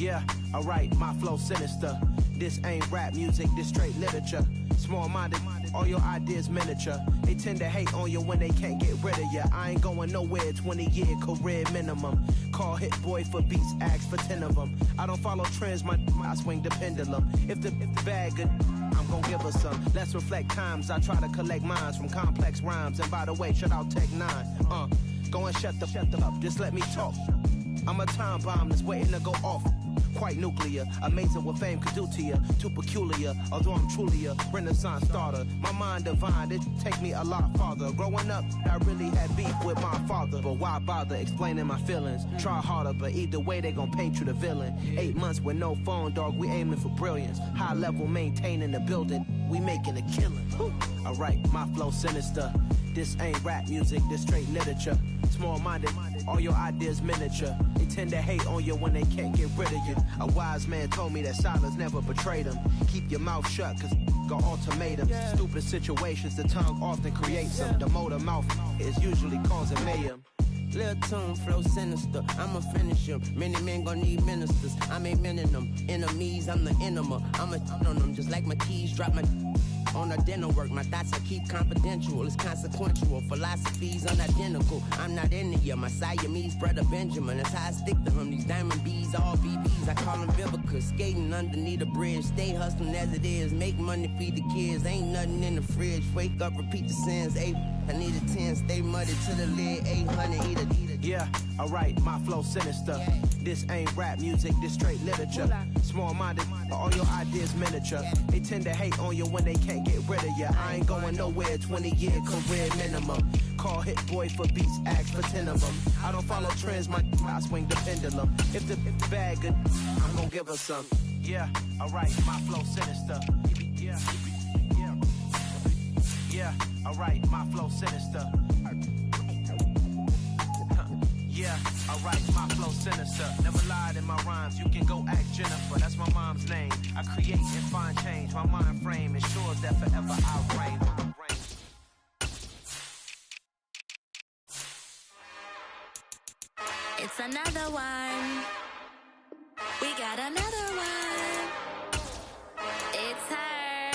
Yeah, alright, my flow sinister. This ain't rap music, this straight literature. Small-minded, all your ideas miniature. They tend to hate on you when they can't get rid of you. I ain't going nowhere, 20-year career minimum. Call Hit Boy for beats, ask for 10 of them. I don't follow trends, I swing the pendulum. If the bag good, I'm gon' give her some. Let's reflect times, I try to collect minds from complex rhymes. And by the way, shout out Tech 9. Go and shut the up, just let me talk. I'm a time bomb that's waiting to go off. Quite nuclear, amazing what fame could do to you. Too peculiar, although I'm truly a Renaissance starter. My mind divine, it take me a lot farther. Growing up, I really had beef with my father. But why bother explaining my feelings? Try harder, but either way they gon' paint you the villain. 8 months with no phone, dog, we aiming for brilliance. High level maintaining the building, we making a killing. Alright, my flow sinister. This ain't rap music, this straight literature. Small-minded, all your ideas miniature. They tend to hate on you when they can't get rid of you. A wise man told me that silence never betrayed him. Keep your mouth shut, cause got ultimatums. Stupid situations, the tongue often creates them. The motor mouth is usually causing mayhem. Lil' tune, flow sinister, I'ma finish him. Many men gon' need ministers, I'm aiming them. Enemies, I'm the enema. I'ma on them, just like my keys, drop my on a dinner work. My thoughts I keep confidential, it's consequential. Philosophies unidentical, I'm not into you. My Siamese brother Benjamin, that's how I stick to him. These diamond bees, all BBs, I call them Vivica. Skating underneath a bridge, stay hustling as it is. Make money, feed the kids, ain't nothing in the fridge. Wake up, repeat the sins, I need a 10, stay muddy to the lid, 800, eat a. Yeah, alright, my flow sinister. This ain't rap music, this straight literature. Small-minded, all your ideas miniature. They tend to hate on you when they can't get rid of you. I ain't going nowhere, 20-year career minimum. Call Hit Boy for beats, ask for 10 of them. I don't follow trends, I swing the pendulum. If the bag good, I'm gon' give her some. Yeah, alright, my flow sinister. Yeah, alright, my flow sinister. Yeah, alright, my flow sinister. Never lied in my rhymes, you can go ask Jennifer. That's my mom's name. I create and find change. My mind frame ensures that forever I'll reign. It's another one. We got another one. It's her.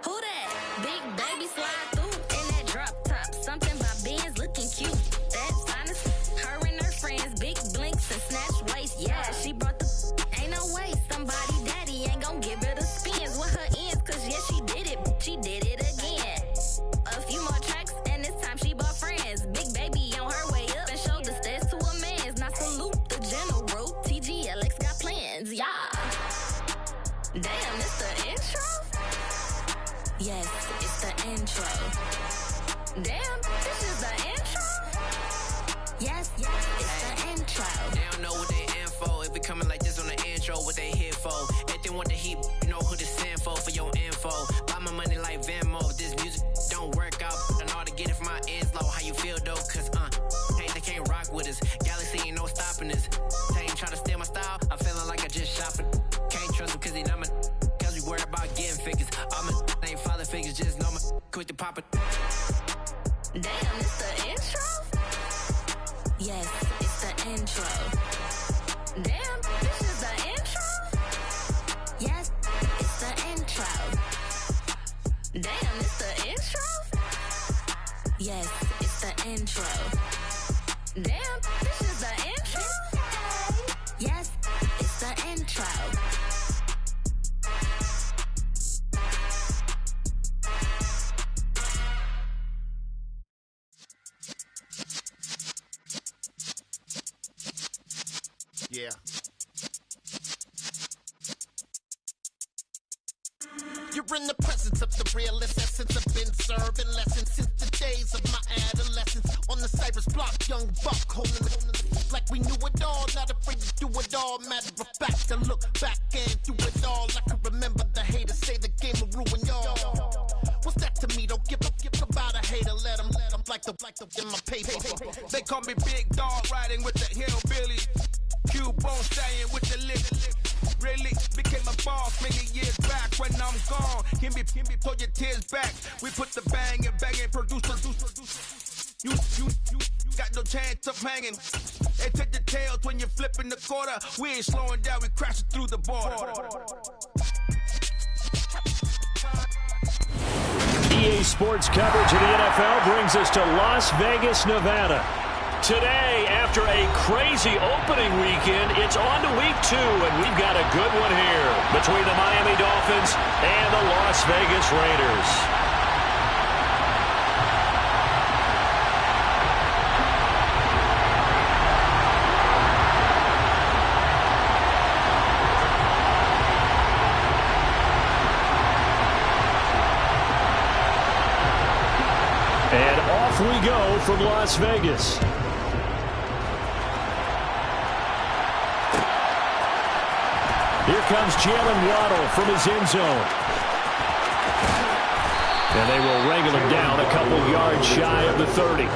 Who that? Big baby slide through in that drop top. Something by Benz looking cute. That's honest. Her and her friends, big blinks and snatch waist. Yeah, she brought the. Ain't no way somebody daddy ain't gon' give her the spins with her ends. Cause yeah, she did it. She did it again. A few more tracks and this time she bought friends. Big baby on her way up and showed the stairs to a man's. Now salute the general. TGLX got plans, yeah. Damn, it's the intro? Yes, it's the intro. Damn, this is the intro? Yes, it's the intro. They don't know what they in for. If we coming like this on the intro, what they here for? If they want the heat, you know who to send for your info. Buy my money like Venmo. If this music don't work out, I know how to get it from my ends low. How you feel though? Cause hey, they can't rock with us. Galaxy ain't no stopping us. They ain't try to steal my style. I'm feeling like I just shopping. Can't trust them cause they not my. Cause we worried about getting figures. All my ain't father figures, just know my quick to pop it. Damn, it's the intro? Yes, it's the intro. Damn, this is the intro? Yes, it's the intro. Damn, it's the intro? Yes, it's the intro. Damn, this is the intro? Yes, it's the intro. Yeah. You're in the presence of the realest essence. I've been serving lessons since the days of my adolescence. On the Cypress block, young buck holding it like we knew it all. Not afraid to do it all. Matter of fact, to look back and do it all. I can remember the haters say the game will ruin y'all. What's that to me? Don't give about a hater. Let them like the in my paper. They call me Big Dog, riding with the hillbilly. Cubone staying with the lip. Really became a boss many years back. When I'm gone, give me pull your tears back. We put the bang and produce. You got no chance of hanging. They take the tails when you're flipping the quarter. We ain't slowing down, we crashing through the border. EA Sports coverage of the NFL brings us to Las Vegas, Nevada. Today, after a crazy opening weekend, it's on to week 2, and we've got a good one here between the Miami Dolphins and the Las Vegas Raiders. And off we go from Las Vegas. Here comes Jalen Waddle from his end zone. And they will wrangle him down a couple yards shy of the 30.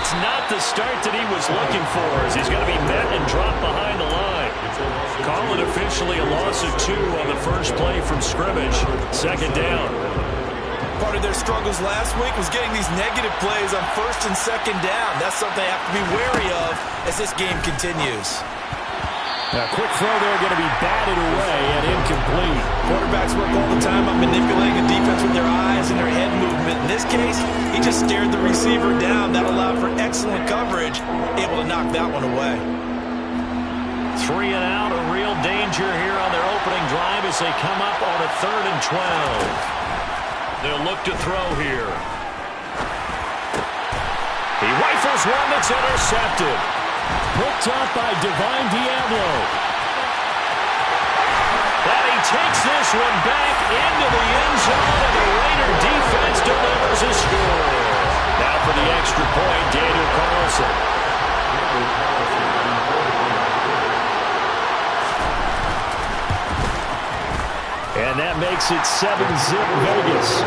Not the start that he was looking for, as he's going to be met and dropped behind the line. Call it officially a loss of 2 on the first play from scrimmage. Second down. Part of their struggles last week was getting these negative plays on first and second down. That's something they have to be wary of as this game continues. A quick throw there, going to be batted away and incomplete. Quarterbacks work all the time on manipulating a defense with their eyes and their head movement. In this case, he just stared the receiver down. That allowed for excellent coverage, able to knock that one away. 3 and out, a real danger here on their opening drive as they come up on a 3rd and 12. They'll look to throw here. He rifles one that's intercepted. Hooked up by Divine Diablo. And he takes this one back into the end zone, and the Raider defense delivers a score. Now for the extra point, Daniel Carlson. And that makes it 7-zip Vegas.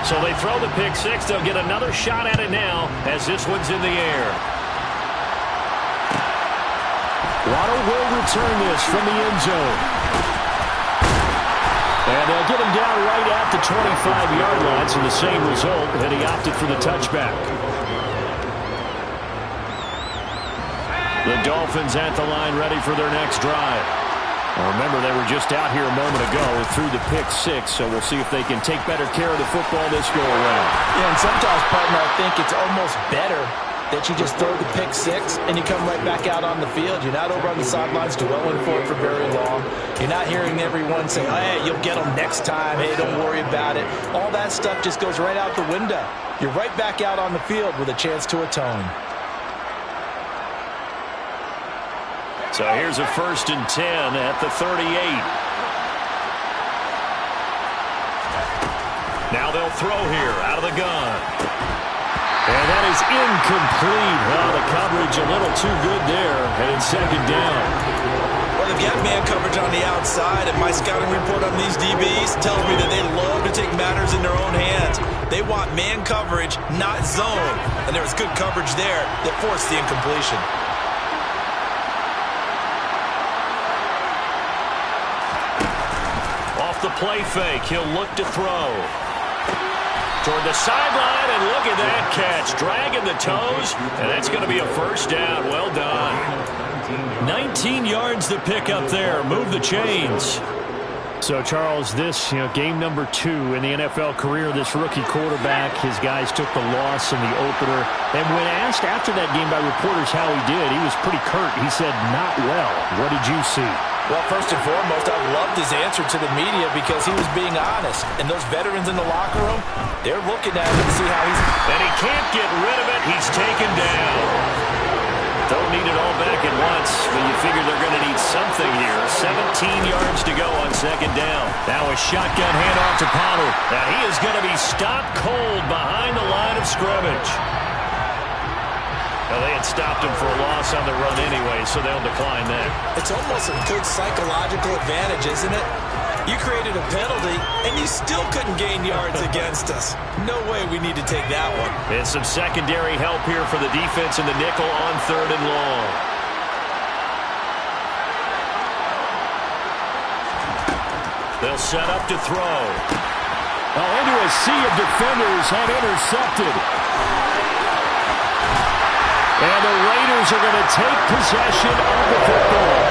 So they throw the pick 6. They'll get another shot at it now as this one's in the air. Waddle will return this from the end zone. And they'll get him down right at the 25-yard line. So the same result, and he opted for the touchback. The Dolphins at the line ready for their next drive. Well, remember, they were just out here a moment ago through the pick 6, so we'll see if they can take better care of the football this go-around. Yeah, and sometimes, partner, I think it's almost better that you just throw the pick 6 and you come right back out on the field. You're not over on the sidelines dwelling for it for very long. You're not hearing everyone say, hey, you'll get them next time. Hey, don't worry about it. All that stuff just goes right out the window. You're right back out on the field with a chance to atone. So here's a 1st and 10 at the 38. Now they'll throw here out of the gun. And that is incomplete. Well, the coverage a little too good there. And it's 2nd down. Well, they've got man coverage on the outside, and my scouting report on these DBs tells me that they love to take matters in their own hands. They want man coverage, not zone. And there was good coverage there that forced the incompletion. The play fake. He'll look to throw. Toward the sideline, and look at that catch. Dragging the toes, and that's going to be a 1st down. Well done. 19 yards to pick up there. Move the chains. So, Charles, this, game number 2 in the NFL career, this rookie quarterback, his guys took the loss in the opener. And when asked after that game by reporters how he did, he was pretty curt. He said, not well. What did you see? Well, first and foremost, I loved his answer to the media because he was being honest. And those veterans in the locker room, they're looking at him to see how he's... And he can't get rid of it. He's taken down. Don't need it all back at once, but you figure they're going to need something here. 17 yards to go on second down. Now a shotgun handoff to Pollard. Now he is going to be stopped cold behind the line of scrimmage. Well, they had stopped him for a loss on the run anyway, so they'll decline that. It's almost a good psychological advantage, isn't it? You created a penalty, and you still couldn't gain yards against us. No way we need to take that one. And some secondary help here for the defense in the nickel on 3rd and long. They'll set up to throw. Into a sea of defenders and intercepted. And the Raiders are going to take possession of the football.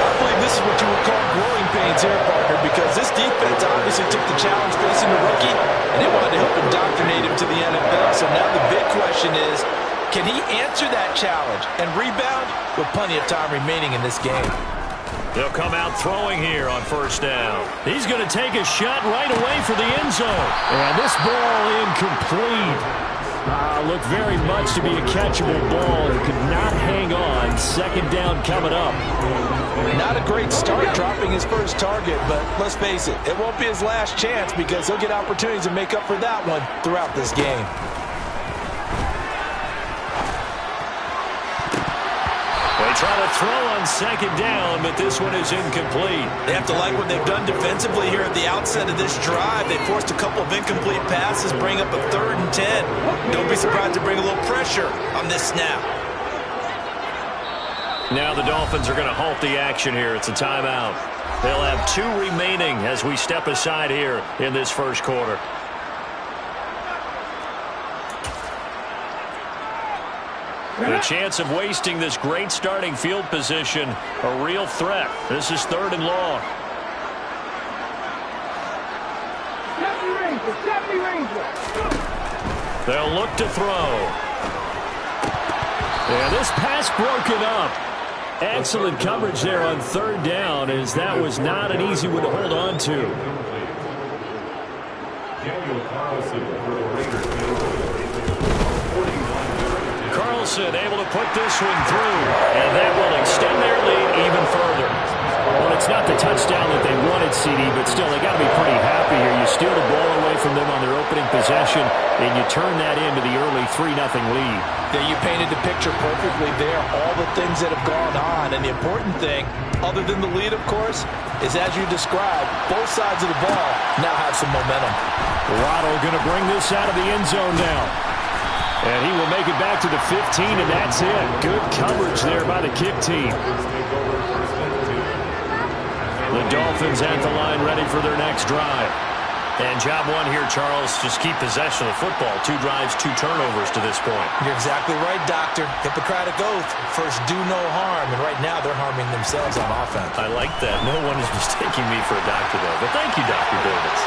I believe this is what you would call growing pains here, Parker, because this defense obviously took the challenge facing the rookie, and they wanted to help indoctrinate him to the NFL. So now the big question is, can he answer that challenge and rebound with plenty of time remaining in this game? They'll come out throwing here on 1st down. He's going to take a shot right away for the end zone. And this ball incomplete. Looked very much to be a catchable ball and could not hang on. 2nd down coming up. Not a great start dropping his first target, but let's face it, it won't be his last chance because he'll get opportunities to make up for that one throughout this game. They try to throw on 2nd down, but this one is incomplete. They have to like what they've done defensively here at the outset of this drive. They forced a couple of incomplete passes, bring up a 3rd and 10. Don't be surprised to bring a little pressure on this snap. Now the Dolphins are going to halt the action here. It's a timeout. They'll have 2 remaining as we step aside here in this first quarter. The chance of wasting this great starting field position, a real threat. This is 3rd and long. They'll look to throw. And this pass broken up. Excellent coverage there on 3rd down, as that was not an easy one to hold on to. Carlson able to put this one through, and that will extend their lead even further. Well, it's not the touchdown that they wanted, CD, but still, they got to be pretty happy here. You steal the ball away from them on their opening possession, and you turn that into the early 3-0 lead. Yeah, you painted the picture perfectly there, all the things that have gone on. And the important thing, other than the lead, of course, is as you described, both sides of the ball now have some momentum. Waddle going to bring this out of the end zone now. And he will make it back to the 15, and that's it. Good coverage there by the kick team. The Dolphins at the line ready for their next drive. And job one here, Charles, just keep possession of the football. 2 drives, 2 turnovers to this point. You're exactly right, Doctor. Hippocratic oath. First, do no harm. And right now, they're harming themselves on offense. I like that. No one is mistaking me for a doctor, though. But thank you, Dr. Davis.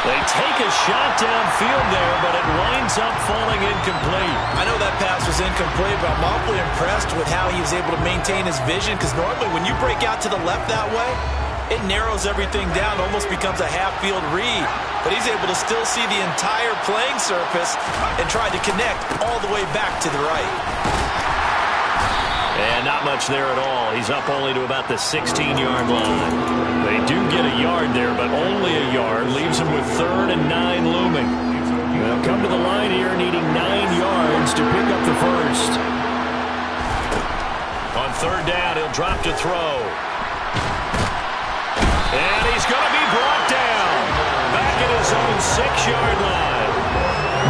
They take a shot downfield there, but it winds up falling incomplete. I know that pass was incomplete, but I'm awfully impressed with how he was able to maintain his vision, because normally when you break out to the left that way, it narrows everything down, almost becomes a half-field read. But he's able to still see the entire playing surface and try to connect all the way back to the right. And not much there at all. He's up only to about the 16-yard line. They do get a yard there, but only a yard. Leaves him with 3rd and 9 looming. They'll come to the line here needing 9 yards to pick up the first. On 3rd down, he'll drop to throw. And he's going to be brought down. Back at his own 6-yard line.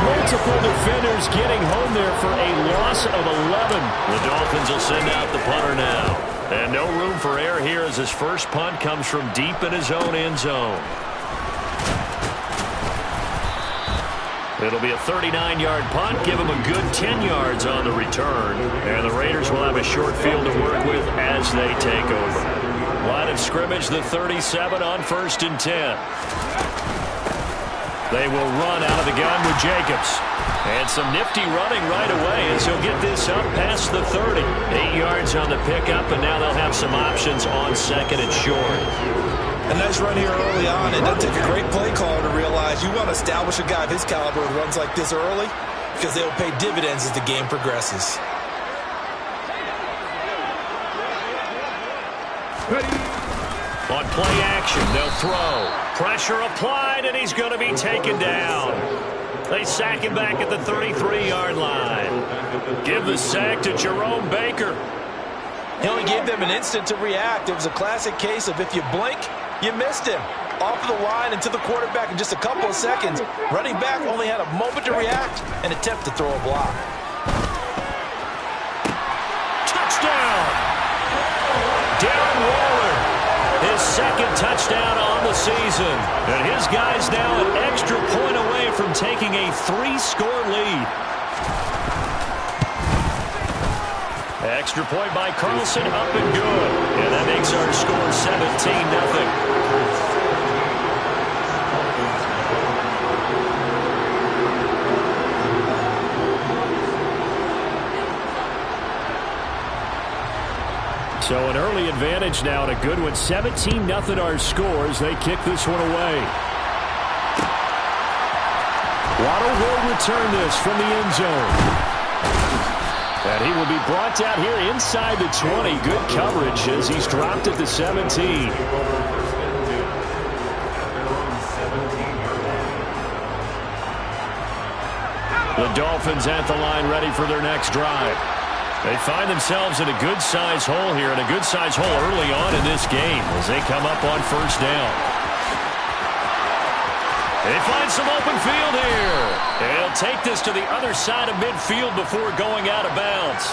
Multiple defenders getting home there for a loss of 11. The Dolphins will send out the punter now. And no room for error here as his first punt comes from deep in his own end zone. It'll be a 39-yard punt. Give him a good 10 yards on the return. And the Raiders will have a short field to work with as they take over. Line of scrimmage, the 37 on 1st and 10. They will run out of the gun with Jacobs. And some nifty running right away as he'll get this up past the 30. 8 yards on the pickup, and now they'll have some options on 2nd and short. A nice run here early on. It doesn't take a great play caller to realize you want to establish a guy of his caliber who runs like this early, because they will pay dividends as the game progresses. On play action, they'll throw. Pressure applied, and he's going to be taken down. They sack him back at the 33-yard line. Give the sack to Jerome Baker. He only gave them an instant to react. It was a classic case of if you blink, you missed him. Off of the line and to the quarterback in just a couple of seconds. Running back only had a moment to react and attempt to throw a block. Touchdown! Darren Waller, his second touchdown on the season. And his guys now an extra point away from taking a 3-score lead. Extra point by Carlson, up and good. And that makes our score 17-0. So an early advantage now and a good one. 17-0 our scores. They kick this one away. Waddle will return this from the end zone. And he will be brought down here inside the 20. Good coverage as he's dropped at the 17. The Dolphins at the line ready for their next drive. They find themselves in a good-sized hole here, and a good-sized hole early on in this game as they come up on first down. They find some open field here. They'll take this to the other side of midfield before going out of bounds.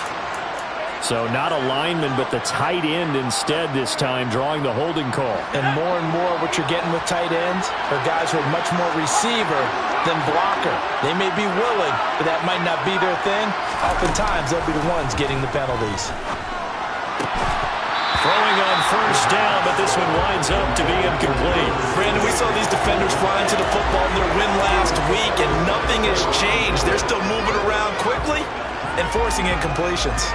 So not a lineman, but the tight end instead this time, drawing the holding call. And more what you're getting with tight ends are guys who are much more receiver than blocker. They may be willing, but that might not be their thing. Oftentimes, they'll be the ones getting the penalties. Throwing on first down, but this one winds up to be incomplete. Brandon, we saw these defenders fly into the football in their win last week, and nothing has changed. They're still moving around quickly and forcing incompletions.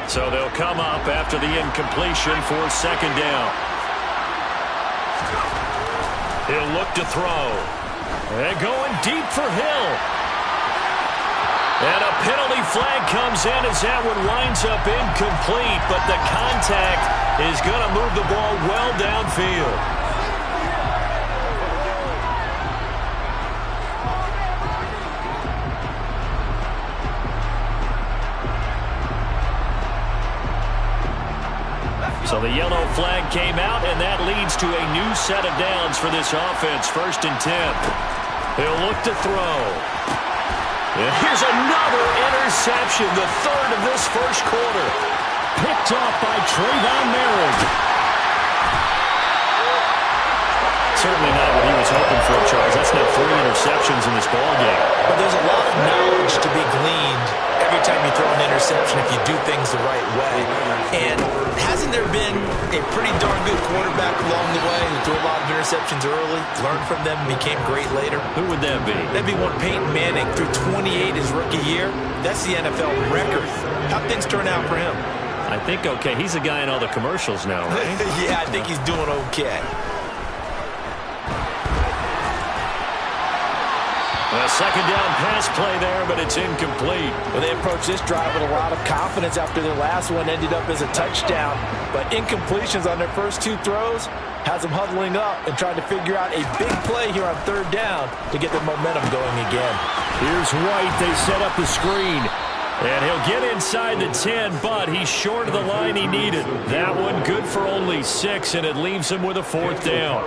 So they'll come up after the incompletion for second down. He'll look to throw. And going deep for Hill. And a penalty flag comes in as that one winds up incomplete, but the contact is going to move the ball well downfield. So the yellow flag came out, and that leads to a new set of downs for this offense. 1st and 10. He'll look to throw. And here's another interception, the third of this first quarter. Picked off by Trayvon Merrick. Certainly not what he was hoping for, Charles. That's now 3 interceptions in this ballgame. But there's a lot of knowledge to be gleaned every time you throw an interception if you do things the right way. And hasn't there been a pretty darn good quarterback along the way who threw a lot of interceptions early, learned from them, and became great later? Who would that be? That'd be one Peyton Manning, threw 28 his rookie year. That's the NFL record. How'd things turn out for him? I think okay. He's a guy in all the commercials now, right? Yeah, I think he's doing okay. A second down pass play there, but it's incomplete. Well, they approached this drive with a lot of confidence after their last one ended up as a touchdown. But incompletions on their first 2 throws has them huddling up and trying to figure out a big play here on 3rd down to get their momentum going again. Here's White. They set up the screen. And he'll get inside the 10, but he's short of the line he needed. That one good for only 6, and it leaves him with a 4th down.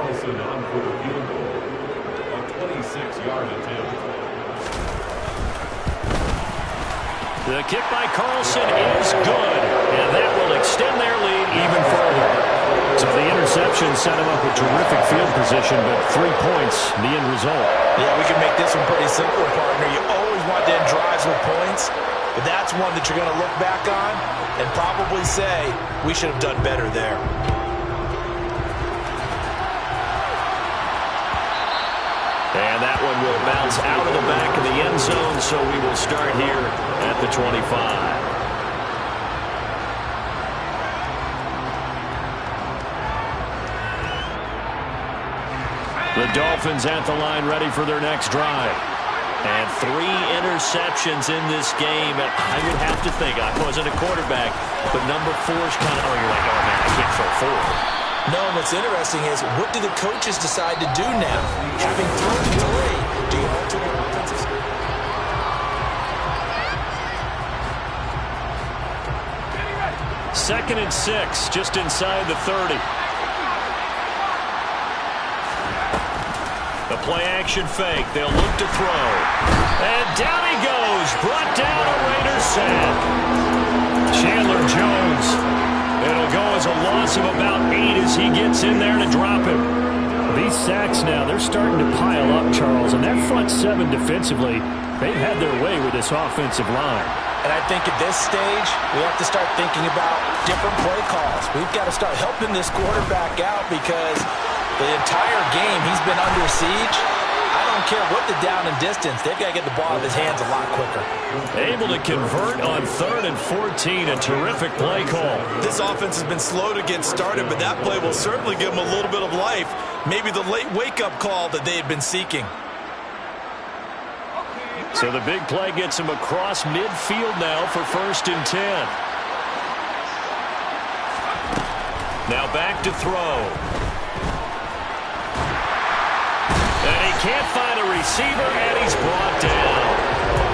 The kick by Carlson is good, and that will extend their lead even further. So the interception set him up with terrific field position, but 3 points, the end result. Yeah, we can make this one pretty simple, partner. You always want to end drives with points, but that's one that you're going to look back on and probably say, we should have done better there. And that one will bounce out of the back of the end zone, so we will start here at the 25. The Dolphins at the line ready for their next drive. And 3 interceptions in this game. I would have to think, I wasn't a quarterback, but number 4's kind of, you're like, oh, man, I can't throw 4. No, what's interesting is, what do the coaches decide to do now? Having thrown 3, do you alter your offensive scheme? Second and 6, just inside the 30. The play-action fake. They'll look to throw. And down he goes. Brought down a Raiders sack. Chandler Jones. It'll go as a loss of about 8 as he gets in there to drop him. These sacks now, they're starting to pile up, Charles. And that front 7 defensively, they've had their way with this offensive line. And I think at this stage, we have to start thinking about different play calls. We've got to start helping this quarterback out because the entire game he's been under siege. I don't care what the down and distance. They've got to get the ball out of his hands a lot quicker. Able to convert on 3rd and 14. A terrific play call. This offense has been slow to get started, but that play will certainly give them a little bit of life. Maybe the late wake-up call that they had been seeking. So the big play gets him across midfield now for 1st and 10. Now back to throw. And he can't find a receiver, and he's brought down.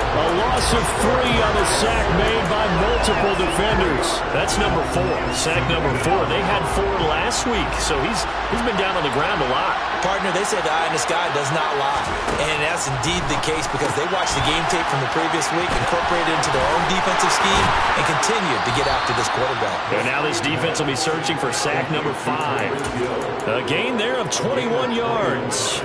A loss of 3 on a sack made by multiple defenders. That's number 4. Sack number 4. They had 4 last week, so he's been down on the ground a lot. Partner, they say the eye in the sky does not lie. And that's indeed the case because they watched the game tape from the previous week, incorporated it into their own defensive scheme, and continued to get after this quarterback. And now this defense will be searching for sack number 5. A gain there of 21 yards.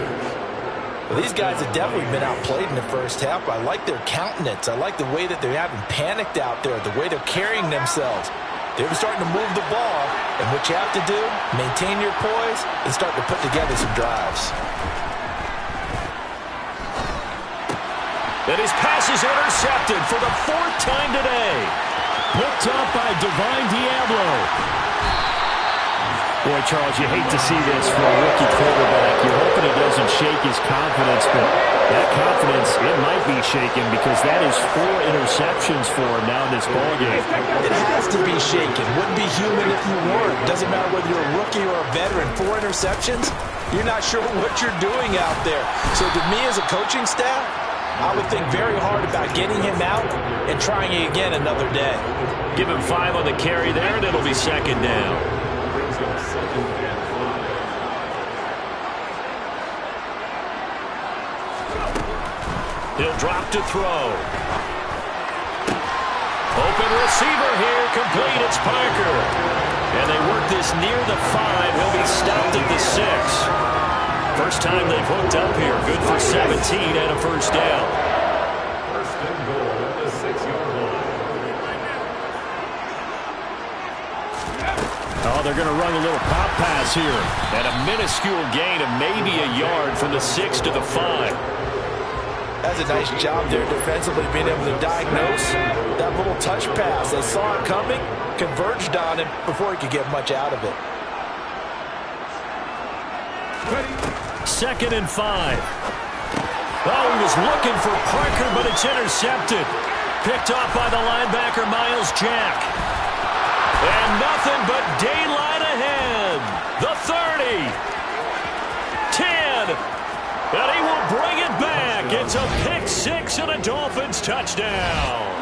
Well, these guys have definitely been outplayed in the first half. I like their countenance. I like the way that they're having panicked out there, the way they're carrying themselves. They're starting to move the ball, and what you have to do, maintain your poise and start to put together some drives. And his pass is intercepted for the 4th time today. Picked up by Divine Diablo. Boy, Charles, you hate to see this for a rookie quarterback. You're hoping it doesn't shake his confidence, but that confidence, it might be shaken because that is 4 interceptions for him now in this ballgame. It has to be shaken. Wouldn't be human if you weren't. Doesn't matter whether you're a rookie or a veteran. 4 interceptions, you're not sure what you're doing out there. So to me as a coaching staff, I would think very hard about getting him out and trying it again another day. Give him 5 on the carry there, and it'll be 2nd down. He'll drop to throw. Open receiver here, complete, it's Parker. And they work this near the 5. He'll be stopped at the 6. First time they've hooked up here. Good for 17 and a 1st down. First and goal at the 6-yard line. Oh, they're going to run a little pop pass here. And a minuscule gain of maybe a yard from the 6 to the 5. That's a nice job there defensively, being able to diagnose that little touch pass. They saw it coming, converged on it before he could get much out of it. 2nd and 5. Oh, he was looking for Parker, but it's intercepted. Picked off by the linebacker, Miles Jack. And nothing but daylight ahead. The 30. 10. And he will bring it back. It's a pick 6 and a Dolphins touchdown.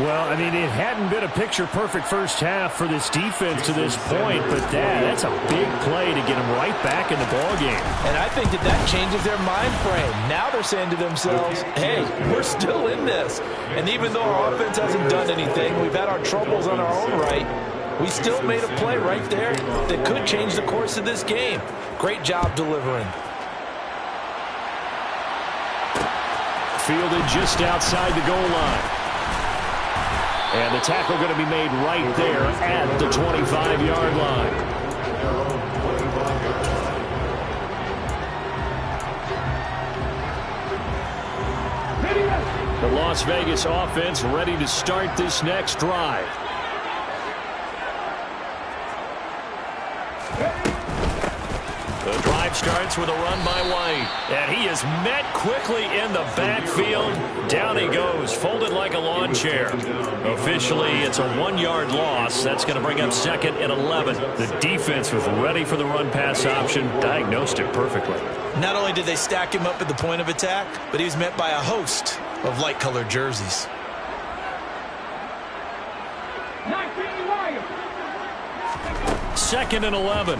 Well, I mean, it hadn't been a picture-perfect first half for this defense to this point, but that's a big play to get them right back in the ballgame. And I think that changes their mind frame. Now they're saying to themselves, hey, we're still in this. And even though our offense hasn't done anything, we've had our troubles on our own right, we still made a play right there that could change the course of this game. Great job delivering. Fielded just outside the goal line. And the tackle going to be made right there at the 25-yard line. The Las Vegas offense ready to start this next drive. The drive starts offense with a run by White. And he is met quickly in the backfield. Down he goes, folded like a lawn chair. Officially, it's a 1-yard loss. That's going to bring up second and 11. The defense was ready for the run-pass option, diagnosed it perfectly. Not only did they stack him up at the point of attack, but he was met by a host of light-colored jerseys. Second and 11.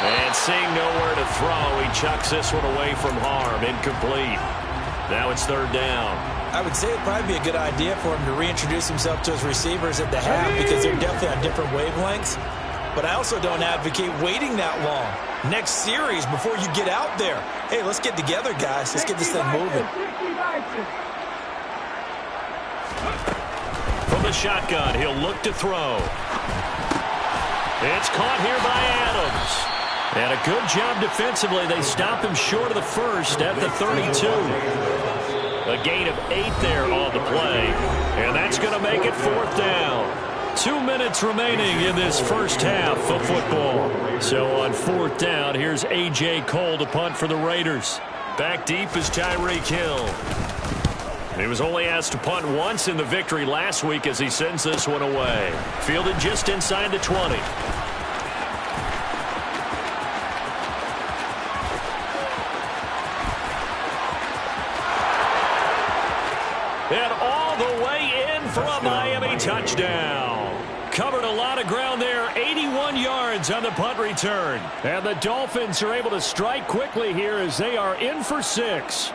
And seeing nowhere to throw, he chucks this one away from harm. Incomplete. Now it's third down. I would say it'd probably be a good idea for him to reintroduce himself to his receivers at the half because they're definitely on different wavelengths. But I also don't advocate waiting that long. Next series, before you get out there, hey, let's get together, guys. Let's get this thing moving. From the shotgun, he'll look to throw. It's caught here by Adams. And a good job defensively. They stop him short of the first at the 32. A gain of 8 there on the play. And that's going to make it fourth down. 2 minutes remaining in this first half of football. So on fourth down, here's A.J. Cole to punt for the Raiders. Back deep is Tyreek Hill. He was only asked to punt once in the victory last week as he sends this one away. Fielded just inside the 20. And all the way in for a Miami touchdown. Covered a lot of ground there, 81 yards on the punt return. And the Dolphins are able to strike quickly here as they are in for 6.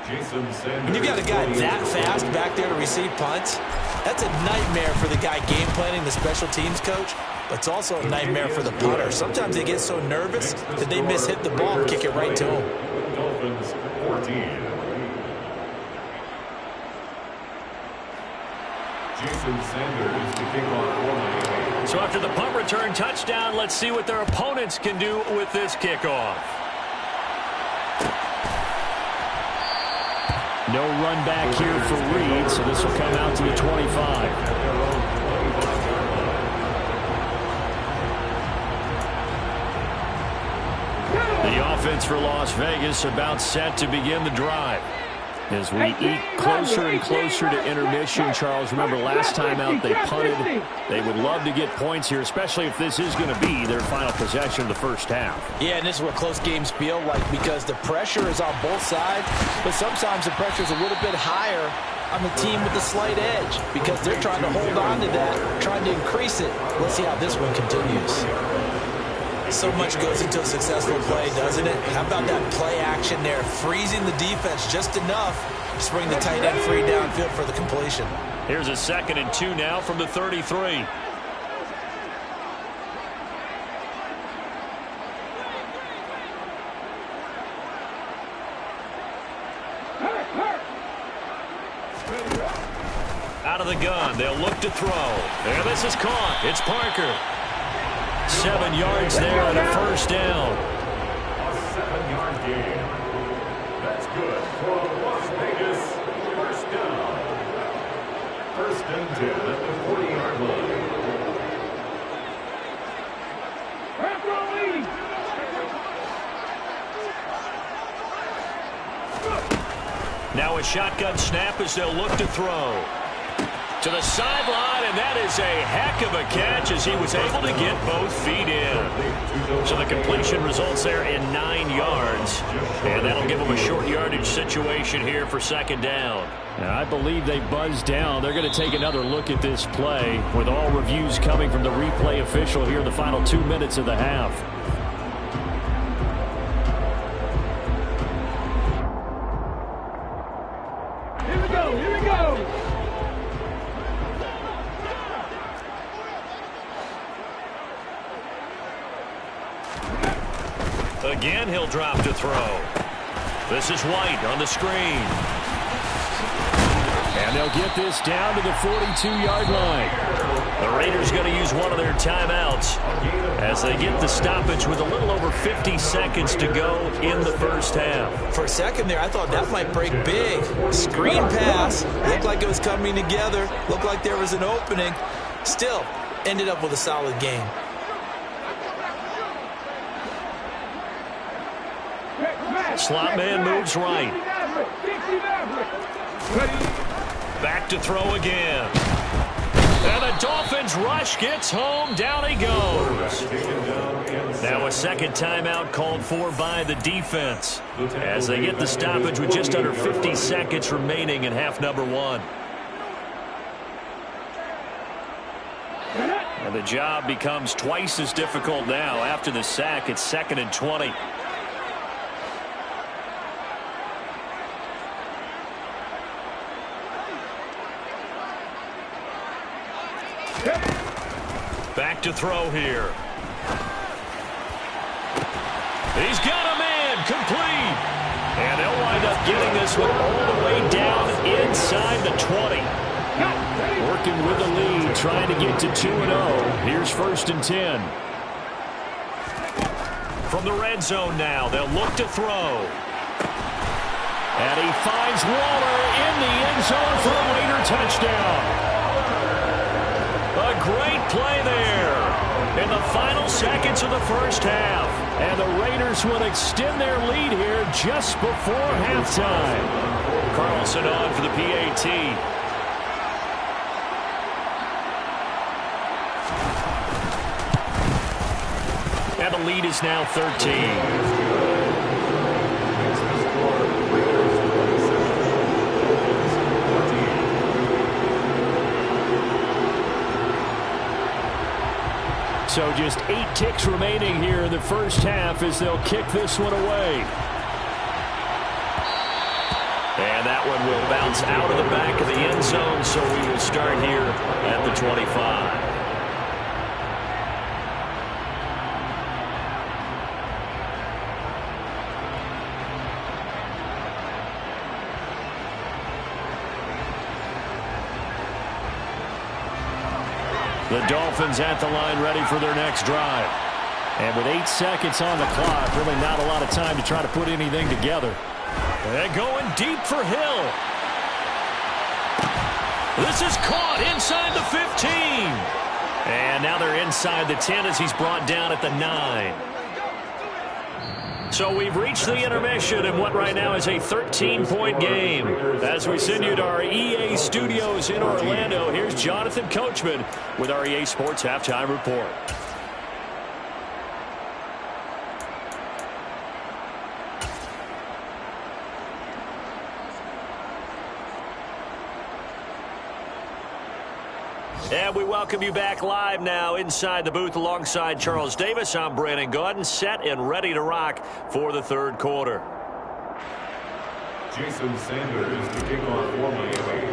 When you've got a guy that fast back there to receive punts, that's a nightmare for the guy game planning, the special teams coach, but it's also a nightmare for the punter. Sometimes they get so nervous that they miss-hit the ball and kick it right to him. Dolphins 14. Jason Sanders to kick off for Miami. So after the punt return touchdown, let's see what their opponents can do with this kickoff. No run back here for Reed, so this will come out to the 25. The offense for Las Vegas about set to begin the drive. As we eat closer and closer to intermission, Charles, remember last time out they punted. They would love to get points here, especially if this is going to be their final possession of the first half. Yeah, and this is what close games feel like because the pressure is on both sides, but sometimes the pressure is a little bit higher on the team with the slight edge because they're trying to hold on to that, trying to increase it. Let's see how this one continues. So much goes into a successful play, doesn't it? How about that play action there, freezing the defense just enough to bring the tight end free downfield for the completion. Here's a 2nd and 2 now from the 33. Out of the gun, they'll look to throw. And this is caught. It's Parker. 7 yards there and a first down. A 7-yard gain. That's good for Las Vegas. First down. 1st and 10 at the 40-yard line. Now a shotgun snap as they'll look to throw. To the sideline, and that is a heck of a catch as he was able to get both feet in. So the completion results there in 9 yards, and that'll give them a short yardage situation here for 2nd down. Now, I believe they buzzed down. They're going to take another look at this play with all reviews coming from the replay official here in the final 2 minutes of the half. Here we go, here we go. Again, he'll drop to throw. This is White on the screen. And they'll get this down to the 42-yard line. The Raiders going to use one of their timeouts as they get the stoppage with a little over 50 seconds to go in the first half. For a second there, I thought that might break big. Screen pass. Looked like it was coming together. Looked like there was an opening. Still, ended up with a solid game. Slot man moves right. Back to throw again. And the Dolphins rush gets home. Down he goes. Now a second timeout called for by the defense as they get the stoppage with just under 50 seconds remaining in half number one. And the job becomes twice as difficult now. After the sack, it's 2nd and 20. Back to throw here. He's got a man, complete. And they'll wind up getting this one all the way down inside the 20. Working with the lead, trying to get to 2-0. Here's 1st and 10. From the red zone now, they'll look to throw. And he finds Waller in the end zone for a Raider touchdown. A great play there in the final seconds of the first half. And the Raiders will extend their lead here just before halftime. Carlson on for the PAT. And the lead is now 13. So just 8 ticks remaining here in the first half as they'll kick this one away. And that one will bounce out of the back of the end zone, so we will start here at the 25. The Dolphins at the line ready for their next drive. And with 8 seconds on the clock, really not a lot of time to try to put anything together. And going deep for Hill. This is caught inside the 15. And now they're inside the 10 as he's brought down at the 9. So we've reached the intermission in what right now is a 13-point game. As we send you to our EA studios in Orlando, here's Jonathan Coachman with our EA Sports Halftime Report. And we welcome you back live now inside the booth alongside Charles Davis. I'm Brandon Gaudin, set and ready to rock for the third quarter. Jason Sanders to kick off for Miami.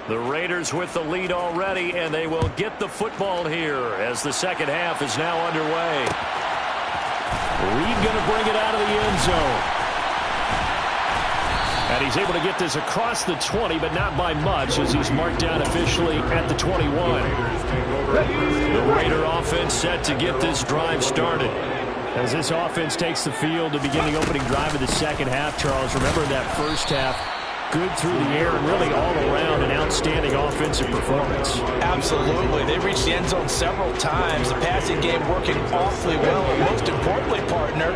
The Raiders with the lead already, and they will get the football here as the second half is now underway. Reed going to bring it out of the end zone. And he's able to get this across the 20, but not by much as he's marked down officially at the 21. The Raider offense set to get this drive started. As this offense takes the field to begin the opening drive of the second half, Charles, remember that first half, good through the air and really all around an outstanding offensive performance. Absolutely. They reached the end zone several times. The passing game working awfully well, and most importantly, partner.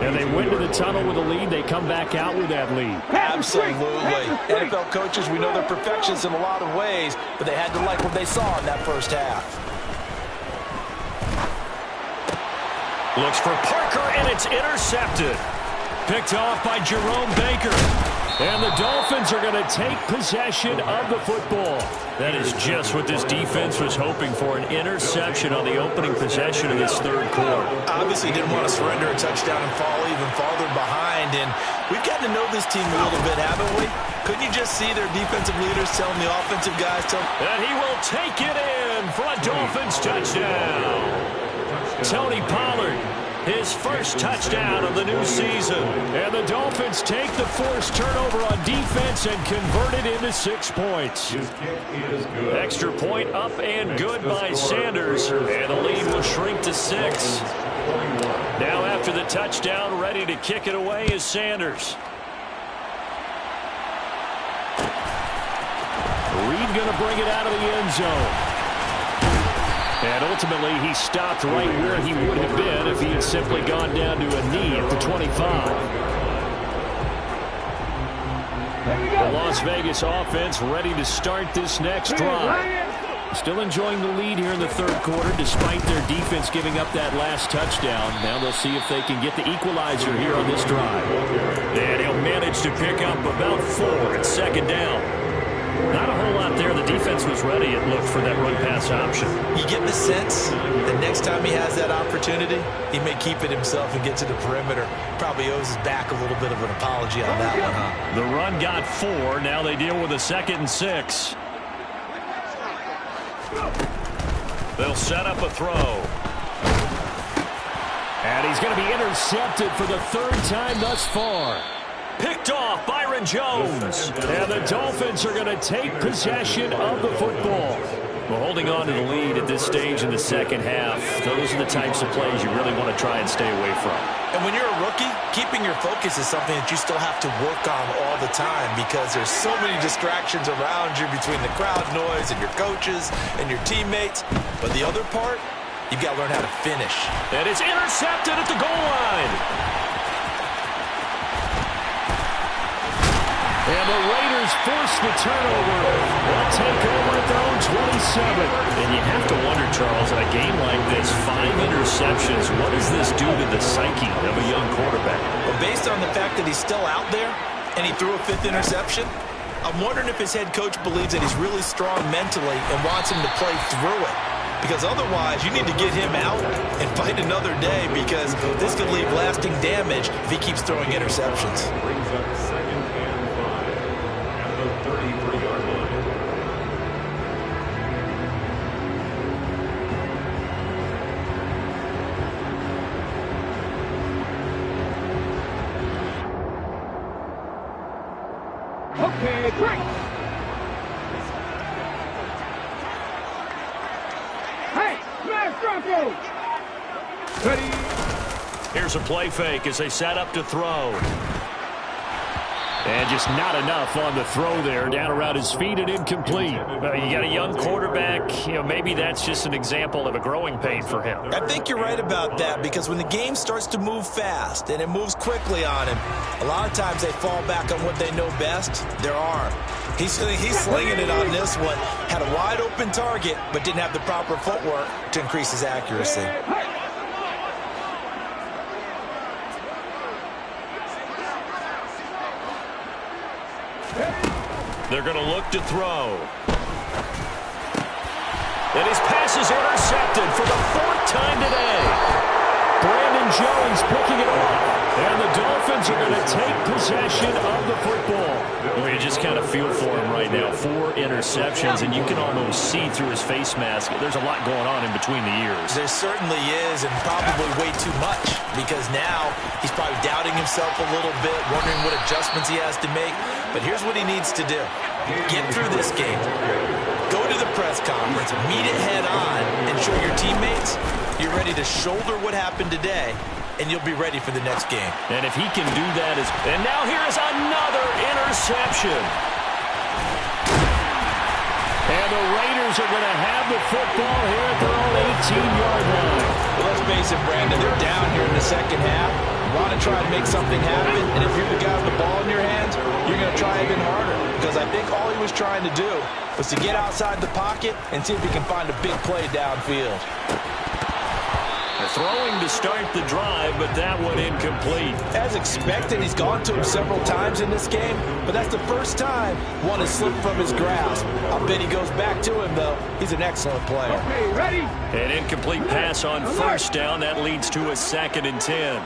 And they went to the tunnel with a lead. They come back out with that lead. Absolutely. NFL coaches, we know they're perfectionists in a lot of ways, but they had to like what they saw in that first half. Looks for Parker, and it's intercepted. Picked off by Jerome Baker. And the Dolphins are going to take possession of the football. That is just what this defense was hoping for, an interception on the opening possession of this third quarter. Obviously didn't want to surrender a touchdown and fall even farther behind. And we've gotten to know this team a little bit, haven't we? Couldn't you just see their defensive leaders telling the offensive guys to... And he will take it in for a Dolphins touchdown. Tony Pollard. His first touchdown of the new season. And the Dolphins take the forced turnover on defense and convert it into 6 points. Extra point up and good by Sanders. And the lead will shrink to 6. Now after the touchdown, ready to kick it away is Sanders. Reed going to bring it out of the end zone. And ultimately, he stopped right where he would have been if he had simply gone down to a knee at the 25. The Las Vegas offense ready to start this next drive. Still enjoying the lead here in the third quarter despite their defense giving up that last touchdown. Now they'll see if they can get the equalizer here on this drive. And he'll manage to pick up about 4 at second down. Not a whole lot there. The defense was ready, it looked, for that run-pass option. You get the sense that next time he has that opportunity, he may keep it himself and get to the perimeter. Probably owes his back a little bit of an apology on that one, huh? The run got 4. Now they deal with a 2nd and 6. They'll set up a throw. And he's going to be intercepted for the 3rd time thus far. Picked off Byron Jones. And the Dolphins are going to take possession of the football. Well, holding on to the lead at this stage in the second half, those are the types of plays you really want to try and stay away from. And when you're a rookie, keeping your focus is something that you still have to work on all the time because there's so many distractions around you between the crowd noise and your coaches and your teammates. But the other part, you've got to learn how to finish. And it's intercepted at the goal line. And the Raiders force the turnover. They'll take over at their own 27. And you have to wonder, Charles, in a game like this, 5 interceptions, what does this do to the psyche of a young quarterback? Well, based on the fact that he's still out there and he threw a 5th interception, I'm wondering if his head coach believes that he's really strong mentally and wants him to play through it. Because otherwise, you need to get him out and fight another day because this could leave lasting damage if he keeps throwing interceptions. Brings up 2nd and 5 at the 33-yard line. Okay, great. Hey, smash Bronco. Ready. Here's a play fake as they set up to throw. And just not enough on the throw there. Down around his feet and incomplete. You got a young quarterback. Maybe that's just an example of a growing pain for him. I think you're right about that because when the game starts to move fast and it moves quickly on him, a lot of times they fall back on what they know best, their arm. He's slinging it on this one. Had a wide open target but didn't have the proper footwork to increase his accuracy. They're going to look to throw. And his pass is intercepted for the 4th time today. Brandon Jones picking it off. And the Dolphins are going to take possession of the football. You just kind of feel for him right now. 4 interceptions, and you can almost see through his face mask. There's a lot going on in between the ears. There certainly is, and probably way too much, because now he's probably doubting himself a little bit, wondering what adjustments he has to make. But here's what he needs to do. Get through this game. Go to the press conference, meet it head on, and show your teammates you're ready to shoulder what happened today, and you'll be ready for the next game. And if he can do that, and now here is another interception. And the Raiders are going to have the football here at their own 18-yard line. Well, let's face it, Brandon, they're down here in the second half. You want to try to make something happen, and if you're the guy with the ball in your hands, you're going to try even harder. Because I think all he was trying to do was to get outside the pocket and see if he can find a big play downfield. Throwing to start the drive, but that one incomplete. As expected, he's gone to him several times in this game, but that's the first time one has slipped from his grasp. I'll bet he goes back to him, though. He's an excellent player. Okay, ready? An incomplete pass on 1st down. That leads to a 2nd and 10.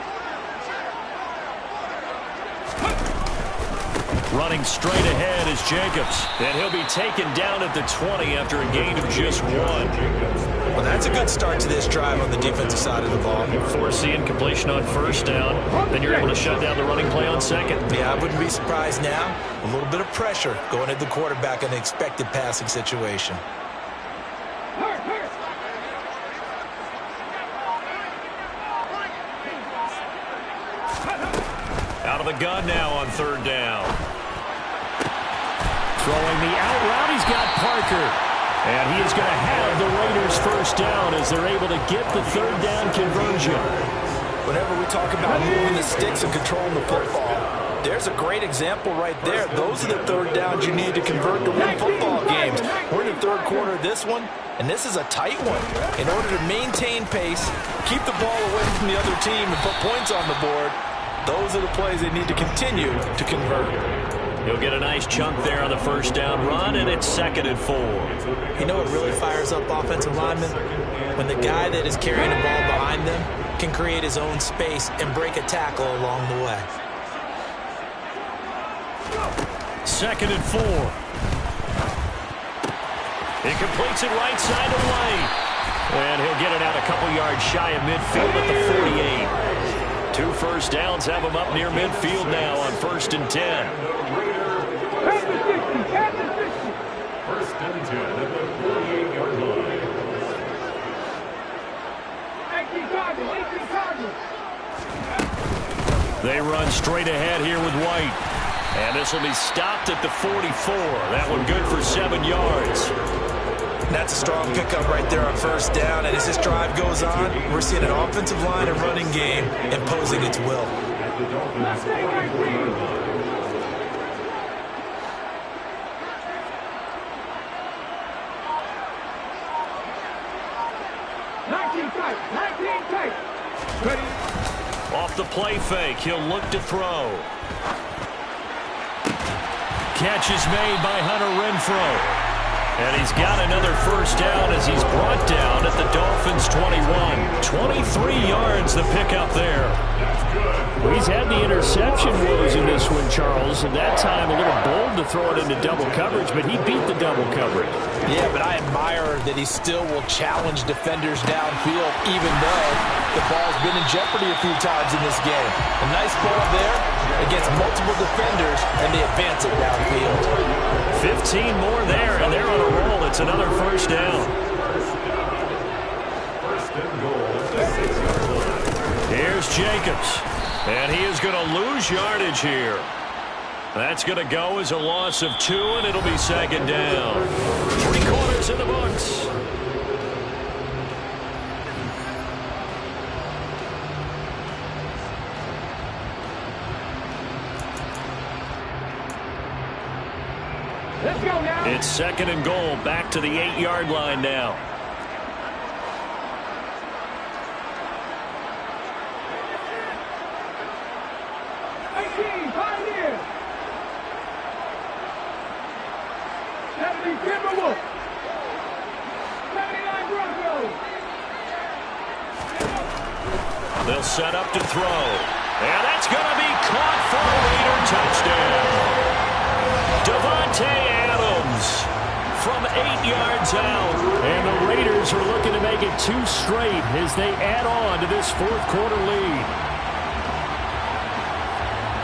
Running straight ahead is Jacobs, and he'll be taken down at the 20 after a gain of just 1. Well, that's a good start to this drive on the defensive side of the ball. Force the incompletion on 1st down, then you're able to shut down the running play on 2nd. Yeah, I wouldn't be surprised now. A little bit of pressure going at the quarterback in an expected passing situation. Out of the gun now on 3rd down. Throwing the out route, he's got Parker. And he is going to have the Raiders first down as they're able to get the third down conversion. Whenever we talk about moving the sticks and controlling the football, there's a great example right there. Those are the third downs you need to convert to win football games. We're in the third quarter of this one, and this is a tight one. In order to maintain pace, keep the ball away from the other team, and put points on the board, those are the plays they need to continue to convert. He'll get a nice chunk there on the first down run, and it's 2nd and 4. You know what really fires up offensive linemen? When the guy that is carrying the ball behind them can create his own space and break a tackle along the way. 2nd and 4. He completes it right side of White. And he'll get it out a couple yards shy of midfield at the 48. 2 first downs have him up near midfield now on 1st and 10. First and 10 at the 48-yard line. 18 Cardinals. They run straight ahead here with White. And this will be stopped at the 44. That one good for 7 yards. That's a strong pickup right there on first down. And as this drive goes on, we're seeing an offensive line and running game imposing its will. Off the play fake, he'll look to throw. Catch is made by Hunter Renfrow. And he's got another first down as he's brought down at the Dolphins' 21. 23 yards the pickup there. Well, he's had the interception woes in this one, Charles. At that time, a little bold to throw it into double coverage, but he beat the double coverage. Yeah, but I admire that he still will challenge defenders downfield, even though the ball's been in jeopardy a few times in this game. A nice ball there against multiple defenders, and they advance it downfield. 15 more there, and they're on a roll. It's another first down. First and goal at the 6-yard line. Here's Jacobs, and he is going to lose yardage here. That's going to go as a loss of 2, and it'll be 2nd down. 3 quarters in the books. Let's go now. It's 2nd and goal, back to the 8-yard line now. They'll set up to throw. And that's going to be caught for a Raider touchdown. Davante Adams from 8 yards out. And the Raiders are looking to make it 2 straight as they add on to this 4th quarter lead.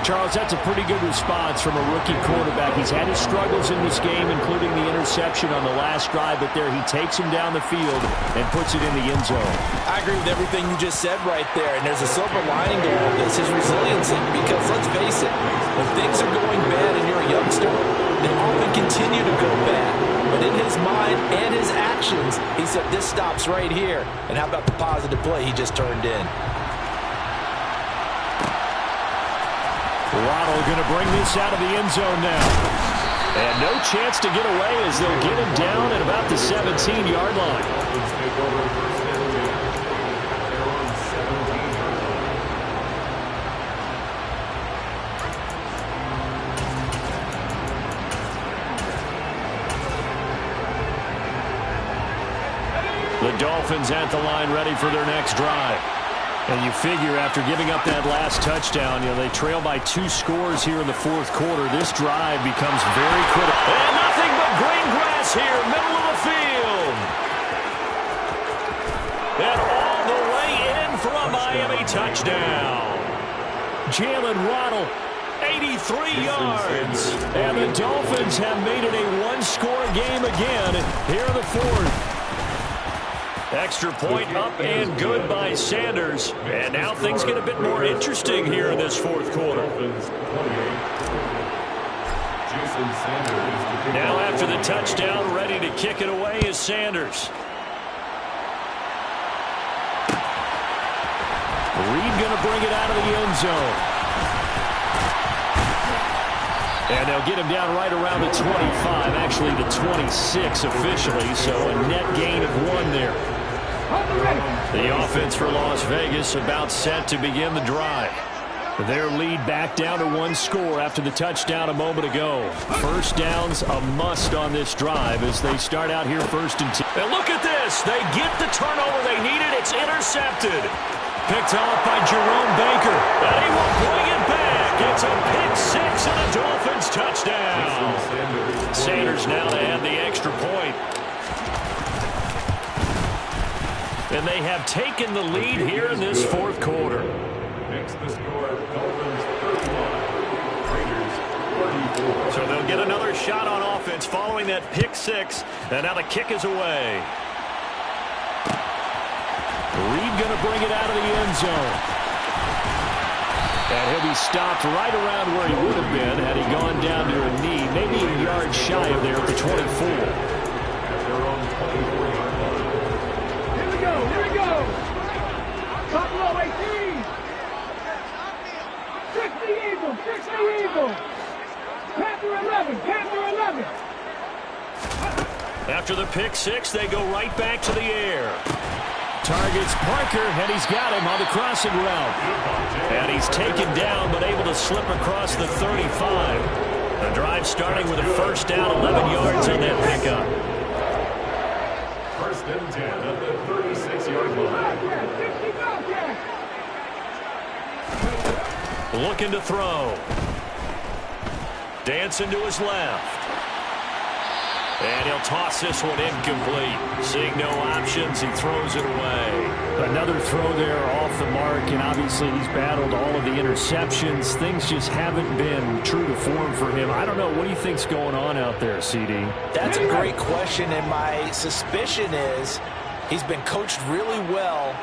Charles, that's a pretty good response from a rookie quarterback. He's had his struggles in this game, including the interception on the last drive, but there he takes him down the field and puts it in the end zone. I agree with everything you just said right there, and there's a silver lining to all of this, his resiliency, because let's face it, when things are going bad and you're a youngster, they often continue to go bad. But in his mind and his actions, he said, this stops right here. And how about the positive play he just turned in? Waddle going to bring this out of the end zone now. And no chance to get away as they'll get him down at about the 17-yard line. The Dolphins at the line ready for their next drive. And you figure after giving up that last touchdown, they trail by 2 scores here in the 4th quarter. This drive becomes very critical. And nothing but green grass here, middle of the field. And all the way in for a Miami touchdown. Jalen Waddle, 83 yards. And the Dolphins have made it a 1-score game again here in the 4th. Extra point up and good by Sanders. And now things get a bit more interesting here in this 4th quarter. Now after the touchdown, ready to kick it away is Sanders. Reed going to bring it out of the end zone. And they'll get him down right around the 25, actually the 26 officially, so a net gain of 1 there. The offense for Las Vegas about set to begin the drive. Their lead back down to 1 score after the touchdown a moment ago. First downs a must on this drive as they start out here 1st and 10. And look at this. They get the turnover they needed. It's intercepted. Picked off by Jerome Baker. And he will bring it back. It's a pick 6 and a Dolphins touchdown. Sanders now to add the extra point. And they have taken the lead here in this 4th quarter. Makes the score Dolphins 31, Raiders 34. So they'll get another shot on offense following that pick 6. And now the kick is away. Reed going to bring it out of the end zone. And he'll be stopped right around where he would have been had he gone down to a knee, maybe a yard shy of there at the 24. At their own 24-yard line. Here we go, here we go. Top low, 18. 60 Eagles, 60 Eagles. Panther 11, Panther 11. After the pick 6, they go right back to the air. Targets Parker, and he's got him on the crossing route. And he's taken down, but able to slip across the 35. The drive starting with a first down, 11 yards on that pickup. 1st and 10 at the 36-yard line. Looking to throw. Dancing to his left. And he'll toss this one incomplete. Seeing no options, he throws it away. Another throw there off the mark, and obviously he's battled all of the interceptions. Things just haven't been true to form for him. I don't know. What do you think's going on out there, CD? That's a great question, and my suspicion is he's been coached really well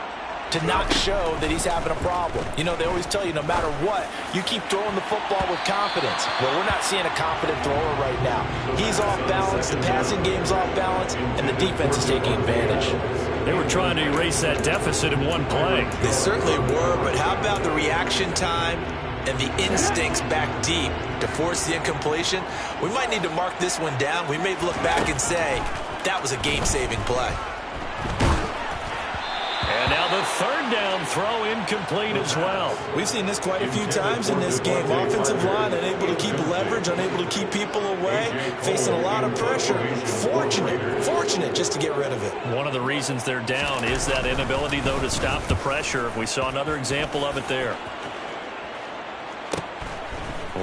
to not show that he's having a problem. You know, they always tell you no matter what, you keep throwing the football with confidence. Well, we're not seeing a confident thrower right now. He's off balance, the passing game's off balance, and the defense is taking advantage. They were trying to erase that deficit in one play. They certainly were, but how about the reaction time and the instincts back deep to force the incompletion? We might need to mark this one down. We may look back and say, that was a game-saving play. And now the 3rd down throw incomplete as well. We've seen this quite a few times in this game. Offensive line unable to keep leverage, unable to keep people away, facing a lot of pressure. Fortunate just to get rid of it. One of the reasons they're down is that inability, though, to stop the pressure. We saw another example of it there.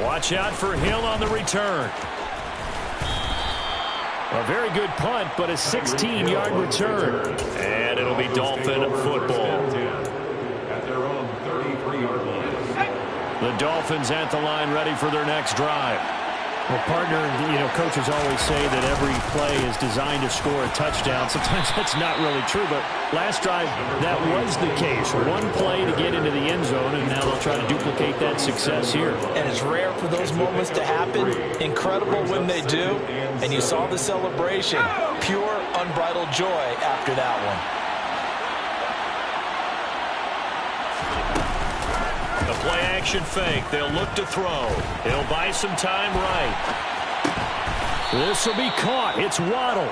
Watch out for Hill on the return. A very good punt, but a 16-yard return. And it'll be Dolphin football. At their own 33-yard line. The Dolphins at the line ready for their next drive. Well, partner, you know, coaches always say that every play is designed to score a touchdown. Sometimes that's not really true, but last drive, that was the case. One play to get into the end zone, and now they'll try to duplicate that success here. And it's rare for those moments to happen. Incredible when they do. And you saw the celebration. Pure, unbridled joy after that one. The play-action fake. They'll look to throw. He'll buy some time right. This will be caught. It's Waddle.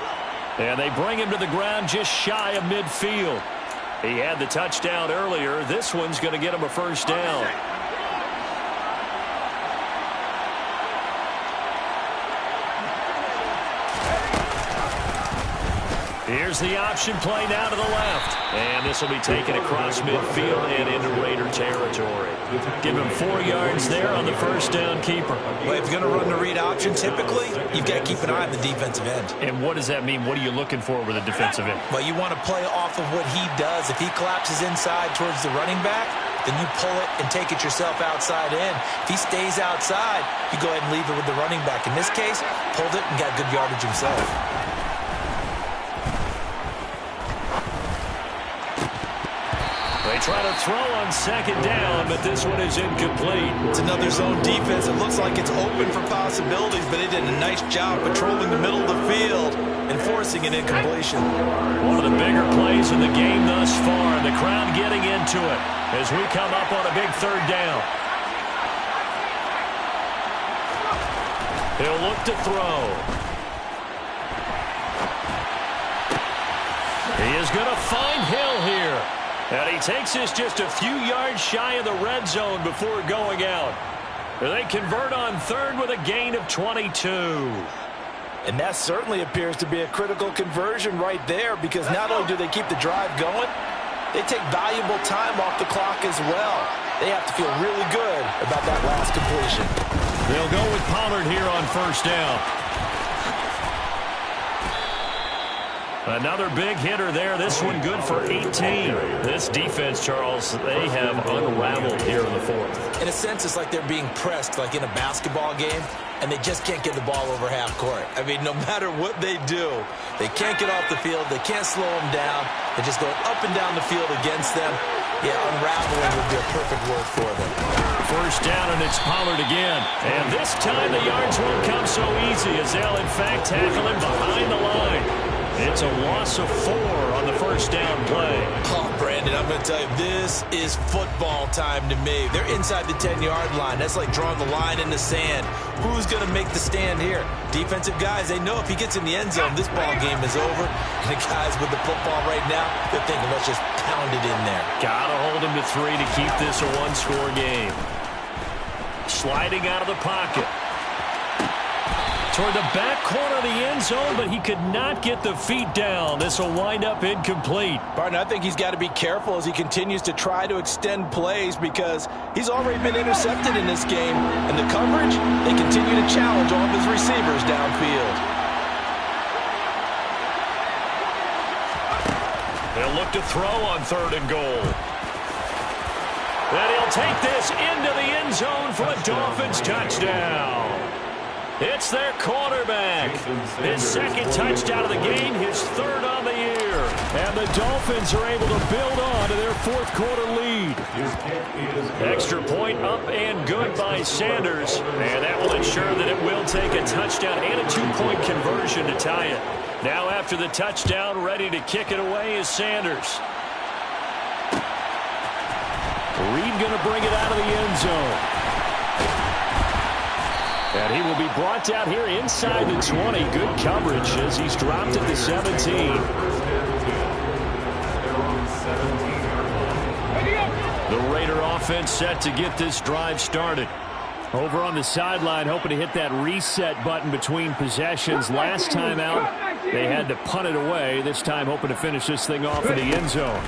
And they bring him to the ground just shy of midfield. He had the touchdown earlier. This one's going to get him a first down. Here's the option play now to the left. And this will be taken across midfield and into Raider territory. Give him 4 yards there on the first down keeper. Well, if you're going to run the read option, typically, you've got to keep an eye on the defensive end. And what does that mean? What are you looking for with a defensive end? Well, you want to play off of what he does. If he collapses inside towards the running back, then you pull it and take it yourself outside in. If he stays outside, you go ahead and leave it with the running back. In this case, pulled it and got good yardage himself. They try to throw on second down, but this one is incomplete. It's another zone defense. It looks like it's open for possibilities, but they did a nice job patrolling the middle of the field and forcing an incompletion. One of the bigger plays in the game thus far, and the crowd getting into it as we come up on a big third down. He'll look to throw. He is going to find Hill here. And he takes this just a few yards shy of the red zone before going out. They convert on third with a gain of 22. And that certainly appears to be a critical conversion right there, because not only do they keep the drive going, they take valuable time off the clock as well. They have to feel really good about that last completion. They'll go with Pollard here on first down. Another big hitter there. This one good for 18. This defense, Charles, they have unraveled here in the fourth. In a sense, it's like they're being pressed like in a basketball game, and they just can't get the ball over half court. I mean, no matter what they do, they can't get off the field. They can't slow them down. They're just going up and down the field against them. Yeah, unraveling would be a perfect word for them. First down, and it's Pollard again. And this time the yards won't come so easy, as they'll, in fact, tackle him behind the line. It's a loss of 4 on the first down play. Oh, Brandon, I'm going to tell you, this is football time to me. They're inside the 10-yard line. That's like drawing the line in the sand. Who's going to make the stand here? Defensive guys, they know if he gets in the end zone, this ball game is over. And the guys with the football right now, they're thinking, let's just pound it in there. Got to hold him to 3 to keep this a one-score game. Sliding out of the pocket. Toward the back corner of the end zone, but he could not get the feet down. This will wind up incomplete. Barton, I think he's got to be careful as he continues to try to extend plays, because he's already been intercepted in this game. And the coverage, they continue to challenge all of his receivers downfield. They'll look to throw on third and goal. And he'll take this into the end zone for a Dolphins touchdown. It's their quarterback. His second touchdown of the game, his third on the year. And the Dolphins are able to build on to their fourth quarter lead. Extra point up and good by Sanders. And that will ensure that it will take a touchdown and a 2-point conversion to tie it. Now after the touchdown, ready to kick it away is Sanders. Reed going to bring it out of the end zone. And he will be brought down here inside the 20. Good coverage as he's dropped at the 17. The Raider offense set to get this drive started. Over on the sideline, hoping to hit that reset button between possessions. Last time out, they had to punt it away. This time, hoping to finish this thing off in the end zone.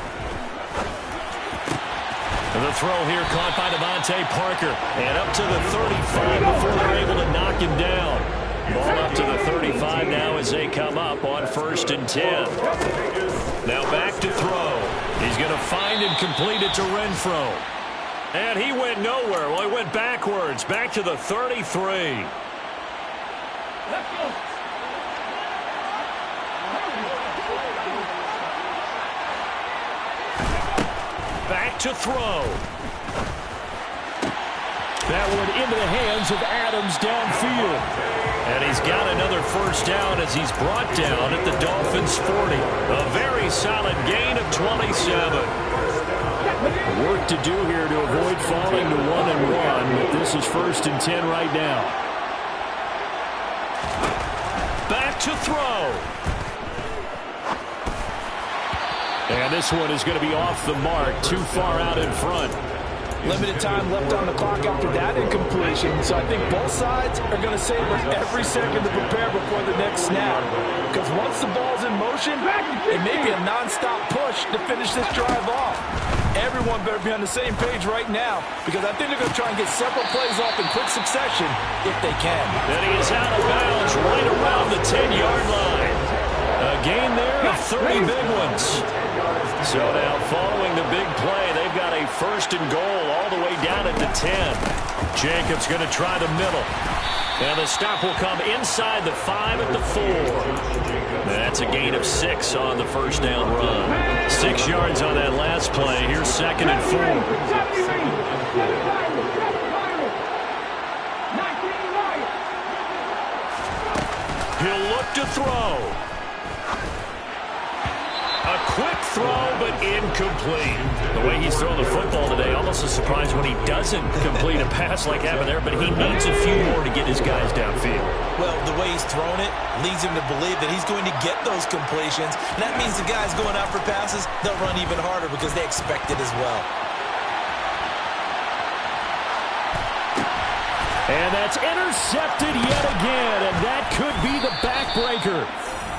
The throw here caught by Devontae Parker. And up to the 35 before they're able to knock him down. Ball up to the 35 now as they come up on 1st and 10. Now back to throw. He's going to find and complete it to Renfro. And he went nowhere. Well, he went backwards. Back to the 33. Let's go. Back to throw. That one into the hands of Adams downfield. And he's got another first down as he's brought down at the Dolphins' 40. A very solid gain of 27. Work to do here to avoid falling to 1 and 1, but this is 1st and 10 right now. Back to throw. And this one is going to be off the mark, too far out in front. Limited time left on the clock after that incompletion, so I think both sides are going to savor every second to prepare before the next snap. Because once the ball's in motion, it may be a non-stop push to finish this drive off. Everyone better be on the same page right now, because I think they're going to try and get several plays off in quick succession if they can. And he is out of bounds right around the 10-yard line. A gain there of 30 big ones. So now following the big play, they've got a 1st and goal all the way down at the 10. Jacobs going to try the middle. And the stop will come inside the 5 at the 4. That's a gain of 6 on the first down run. 6 yards on that last play. Here's 2nd and 4. He'll look to throw. A quick throw, but incomplete. The way he's throwing the football today, almost a surprise when he doesn't complete a pass like happened there, but he needs a few more to get his guys downfield. Well, the way he's thrown it leads him to believe that he's going to get those completions. And that means the guys going out for passes, they'll run even harder because they expect it as well. And that's intercepted yet again, and that could be the backbreaker.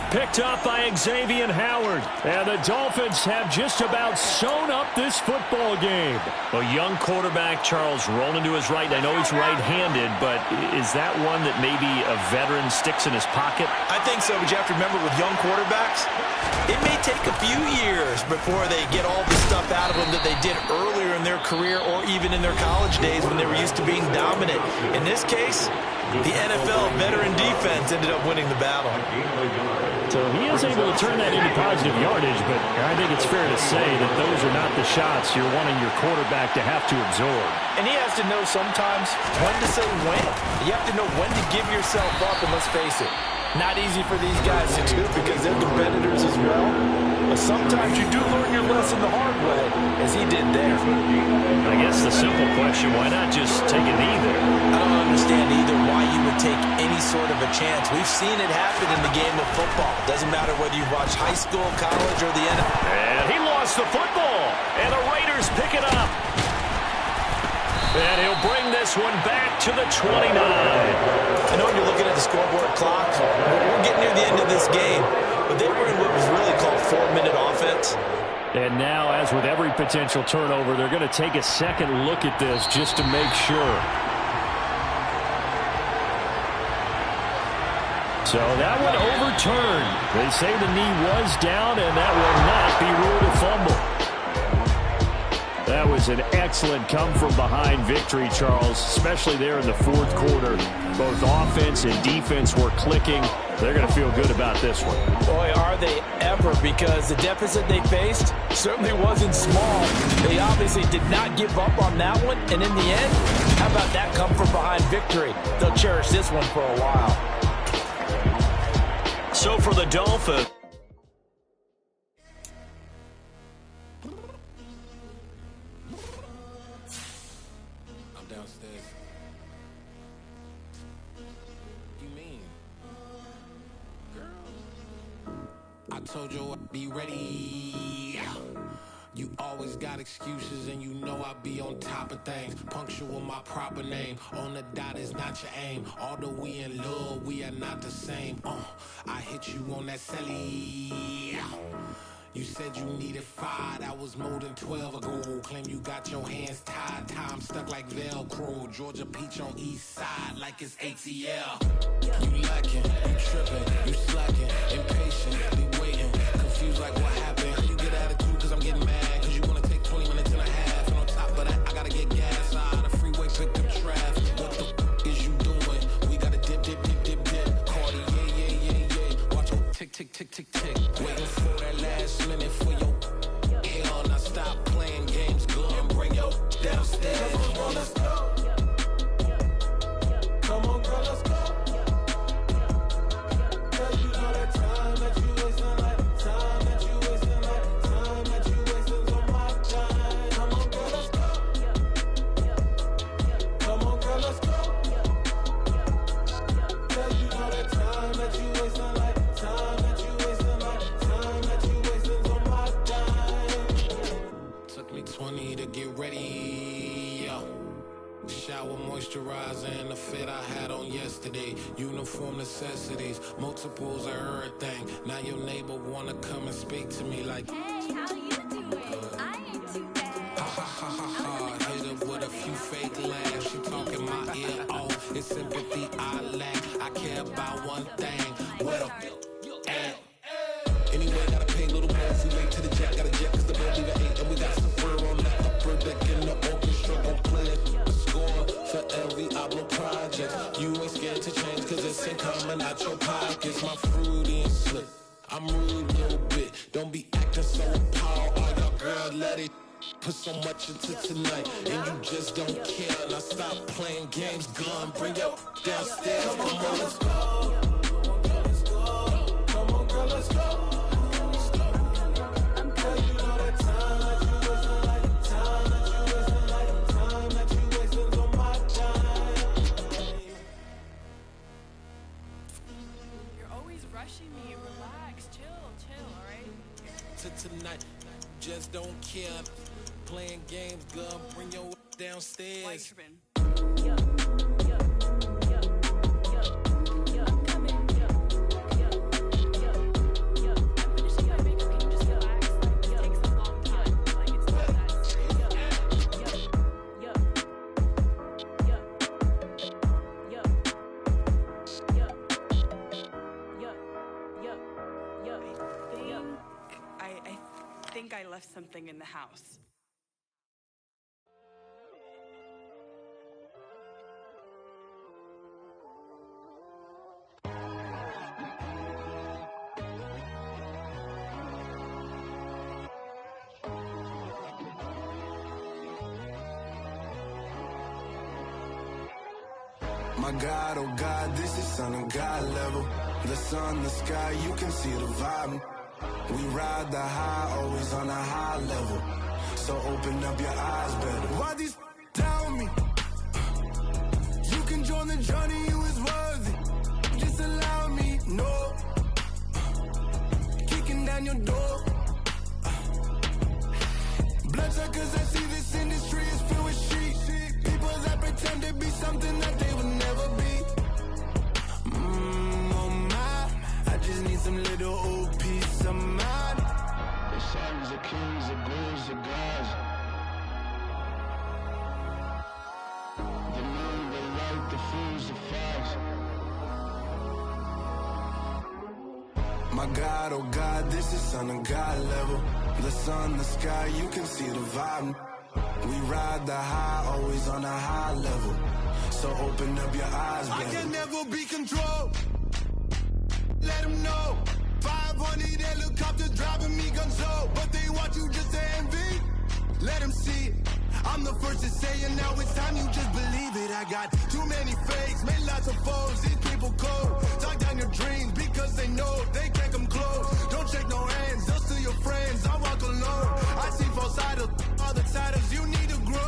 Picked up by Xavier Howard. And the Dolphins have just about sewn up this football game. A young quarterback, Charles, rolling to his right. I know he's right-handed, but is that one that maybe a veteran sticks in his pocket? I think so, but you have to remember with young quarterbacks, it may take a few years before they get all the stuff out of them that they did earlier in their career or even in their college days when they were used to being dominant. In this case, the NFL veteran defense ended up winning the battle. So he is able to turn that into positive yardage, but I think it's fair to say that those are not the shots you're wanting your quarterback to have to absorb. And he has to know sometimes when to say when. You have to know when to give yourself up, and let's face it, not easy for these guys to do because they're competitors as well. But sometimes you do learn your lesson the hard way, as he did there. I guess the simple question, why not just take a knee there? I don't understand either why you would take any sort of a chance. We've seen it happen in the game of football. Doesn't matter whether you watch high school, college, or the NFL. And he lost the football, and the Raiders pick it up. And he'll bring this one back to the 29. I know you're looking at the scoreboard clock. We're getting near the end of this game, but they were in what was really called 4-minute offense. And now, as with every potential turnover, they're going to take a second look at this just to make sure. So that one overturned. They say the knee was down, and that will not be ruled a fumble. That was an excellent come-from-behind victory, Charles, especially there in the fourth quarter. Both offense and defense were clicking. They're going to feel good about this one. Boy, are they ever, because the deficit they faced certainly wasn't small. They obviously did not give up on that one, and in the end, how about that come-from-behind victory? They'll cherish this one for a while. So for the Dolphins, I told you I'd be ready. You always got excuses and you know I be on top of things. Punctual my proper name. On the dot is not your aim. Although we in love, we are not the same. I hit you on that celly. You said you needed 5, that was more than 12 ago. Claim you got your hands tied, time stuck like Velcro. Georgia peach on east side like it's ATL. You lacking, you tripping, you slacking, impatient, be waiting, confused like what happened. You get attitude cause I'm getting mad, cause you wanna take 20 minutes and a half. And on top of that, I gotta get gas out of the freeway, pick up traffic. What the is you doing? We gotta dip, dip, dip, dip, dip. Cardi, yeah. Watch your tick, tick, tick, tick, tick. Waiting for that last minute for your hell. Now stop playing games, go and bring your downstairs. Come on, let's go. Come on, girl, let's go. Cause you know that time that you wasting, like time that you wasting, like time that you wasting on my time. Come on, girl, let's go. Come on, girl, let's go. Cause you know that time that you wasting, like time that you wasting, like time that you wasting on my time. Took me 20 to get ready, yo. Shower moisturizer and the fit I had on yesterday. Uniform necessities, multiples of everything. Now your neighbor wanna come and speak to me like, hey, how you doing? I ain't too bad. Ha ha ha ha ha. Hit her with a few fake laughs. She talking my ear off. It's sympathy I lack. I care about one thing. Where the at? Anyway, gotta pay a little more. If we late to the jet, gotta jet cause the boat leave at 8. And we got some fur on the upper deck in the orchestra. Gon' play it. Score for every Ablo project. You ain't scared to Put so much into tonight, and you just don't care. Now stop playing games, gun, bring your downstairs. Come on, let's go. Come on, girl, let's go. Tonight, just don't care. Playing games, girl, bring your downstairs. I left something in the house. My God, oh God, this is Son of God level. The sun, the sky, you can see the vibe. We ride the high, always on a high level. So open up your eyes better. Why these tell me? You can join the journey, you is worthy. Just allow me, no. Kicking down your door. Bloodsuckers, I see this industry is filled with sheep. People that pretend to be something that they would never be. Oh my, I just need some little old peace of mind. The sons of kings, the ghouls, the gods. The moon, the light, the fools, the facts. My God, oh God, this is Son of God level. The sun, the sky, you can see the vibe. We ride the high, always on a high level. So open up your eyes, baby. I can never be controlled. Let them know. 500 helicopters driving me gonzo. But they want you just to envy. Let them see it. I'm the first to say it, now it's time you just believe it. I got too many fakes, made lots of foes. These people cold. Talk down your dreams because they know they can't come close. Don't shake no hands, they'll steal your friends. I walk alone. I see false idols, all the titles you need to grow.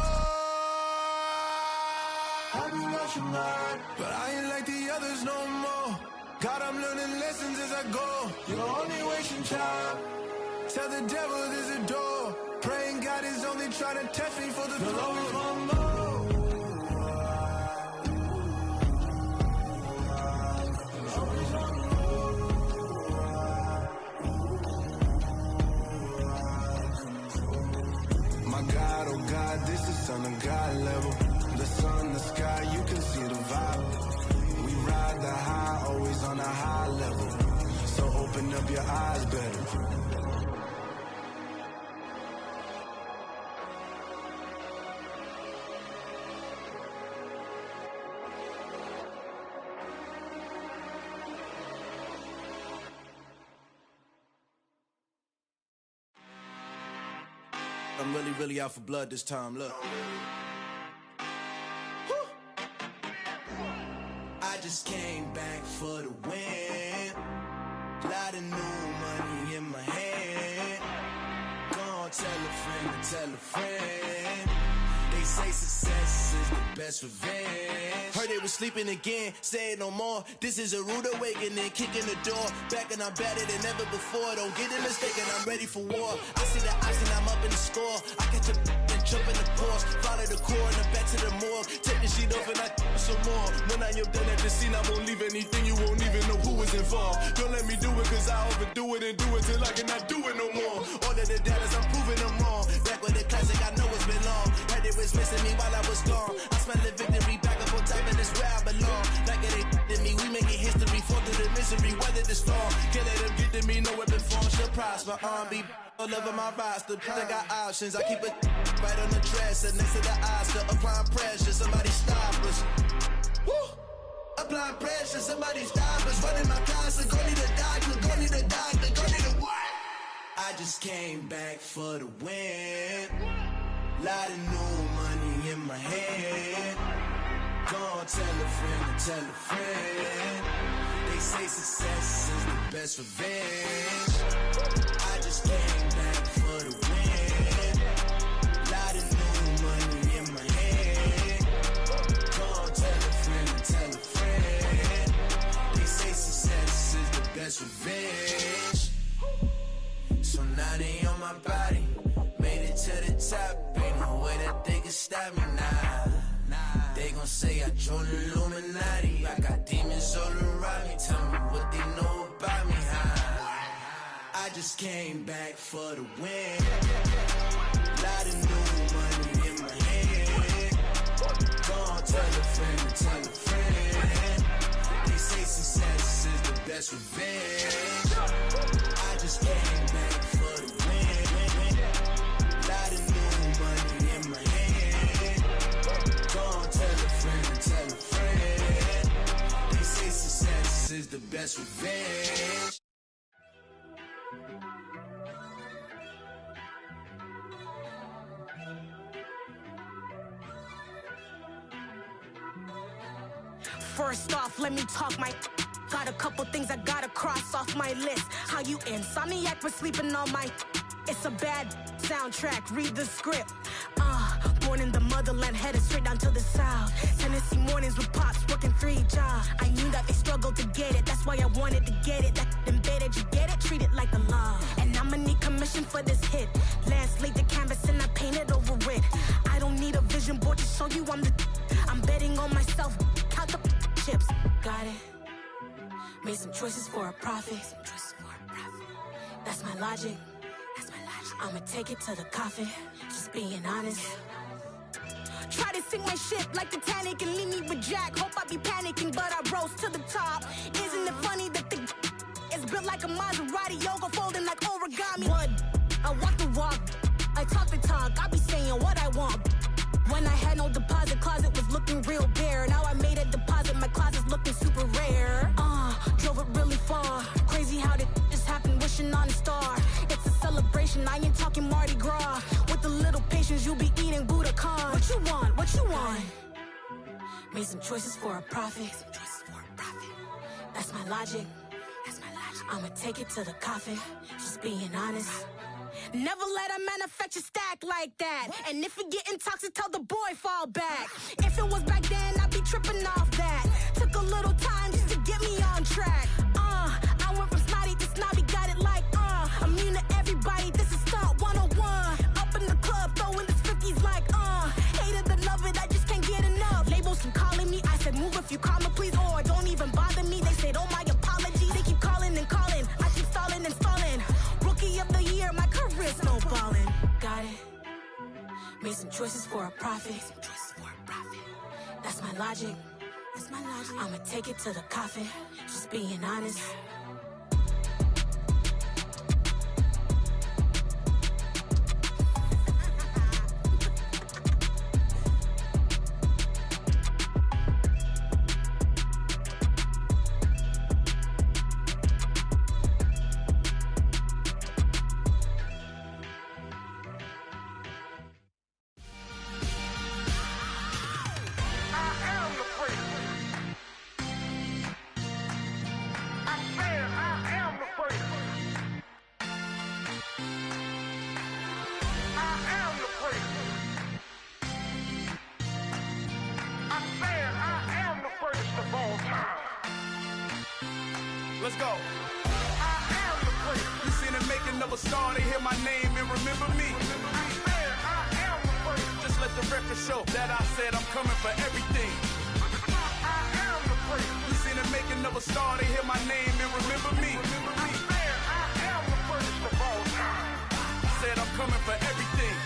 Have you lost your mind? But I ain't like the others no more. God, I'm learning lessons as I go. You're only wasting time. Tell the devil there's a door. Praying God is only trying to test me for the glory. My God, oh God, this is Son of God level. The sun, the sky, you can see the vibe. We ride the high, always on a high level. So open up your eyes better. I'm really out for blood this time, look. Woo. I just came back for the win. Lot of new money in my hand. Gonna tell a friend to tell a friend. They say success is the best revenge. Heard they was sleeping again, say it no more. This is a rude awakening, kicking the door. Back and I'm better than ever before. Don't get it mistaken, I'm ready for war. I see the ice and I'm up in the score. I catch a and jump in the course. Follow the core and I'm back to the morgue. Take the sheet off and I some more. When I am done at the scene, I won't leave anything. You won't even know who is involved. Don't let me do it cause I overdo it and do it till I cannot do it no more. All of the doubters, I'm proving them wrong. Back with the classic, I know it's been long. Heard it was missing me while I was gone. I smell the victory back up on top and it's where I belong. Like it ain't to me, we making history. Fall through the misery, weather the storm. Can't let them get to me, no weapon form shall prosper. R&B all over my roster. I got options, I keep it right on the dresser. Next to the Oscar, applying pressure. Somebody stop us. Woo! Applying pressure, somebody stop us. Running my closet, go need a doctor, go need a doctor, go need a what? I just came back for the win. Lot of new money in my hand. Gonna tell a friend to tell a friend. They say success is the best revenge. I just came back for the win. Lot of new money in my hand. Gonna tell a friend to tell a friend. They say success is the best revenge. So now they on my body. Made it to the top. Ain't no way that they can stop me now. They gon' say I joined the Illuminati. I got demons all around me. Tell me what they know about me, huh? I just came back for the win. Lot of new money in my hand. Gonna tell a friend to tell a friend. They say success is the best revenge. I just came back for the win. Lot of new money in my hand. Gonna tell a friend to tell a friend. They say success is the best revenge. First off, let me talk my. Got a couple things I gotta cross off my list. How you insomniac for sleeping on my. It's a bad soundtrack, read the script. Born in the motherland, headed straight down to the south. Tennessee mornings with pops, working 3 jobs. I knew that they struggled to get it, that's why I wanted to get it. That embedded, you get it, treat it like a law. And I'ma need commission for this hit. Last laid the canvas and I painted over it. I don't need a vision board to show you I'm the. I'm betting on myself, count the chips. Got it. Made some choices for a profit. That's my logic. I'ma take it to the coffin, just being honest. Try to sink my ship like Titanic and leave me with Jack. Hope I be panicking, but I rose to the top. Isn't it funny that the is built like a Maserati, yoga folding like origami? What? I walk the walk, I talk the talk, I be saying what I want. When I had no deposit, closet was looking real bare. Now I made a deposit, my closet's looking super rare. Drove it really far. Crazy how did just happen, wishing on a star. It's a celebration, I ain't talking Mardi Gras. With a little patience, you'll be eating Budokan. What you want? What you want? Made some choices for a profit. That's my logic. I'ma take it to the coffin, just being honest. Never let a manufacture stack like that. And if it getting toxic, tell the boy fall back. If it was back then, I'd be tripping off that. Took a little time just to get me on track. I went from snotty to snobby, got it like immune to everybody, this is stunt 101. Up in the club, throwing this 50s like hate it and love it, I just can't get enough. Labels keep calling me, I said move if you call me please, or don't even bother me. They said oh my apologies, they keep calling and calling. I keep stalling and stalling. Rookie of the year, my career snowballing. Got it. Made some choices for a profit. That's my logic. I'ma take it to the coffin, just being honest. Let's go. I am the prince. You seen the making of a star, they hear my name and remember me. I am the prince. Just let the record show that I said I'm coming for everything. I am the prince. You seen the making of a star, they hear my name and remember me. I am the prince of all time. Said I'm coming for everything.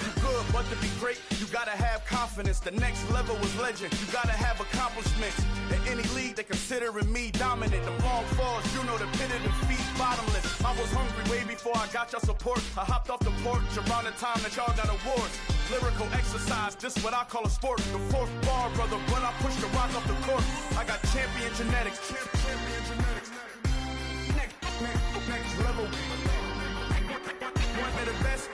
You good, but to be great, you gotta have confidence. The next level was legend. You gotta have accomplishments. In any league, they considering me dominant. The long falls, you know the pit of defeat, bottomless. I was hungry way before I got your support. I hopped off the porch around the time that y'all got awards. Lyrical exercise, this what I call a sport. The fourth bar, brother, when I push the rock off the court. I got champion genetics. Next level. One of the best.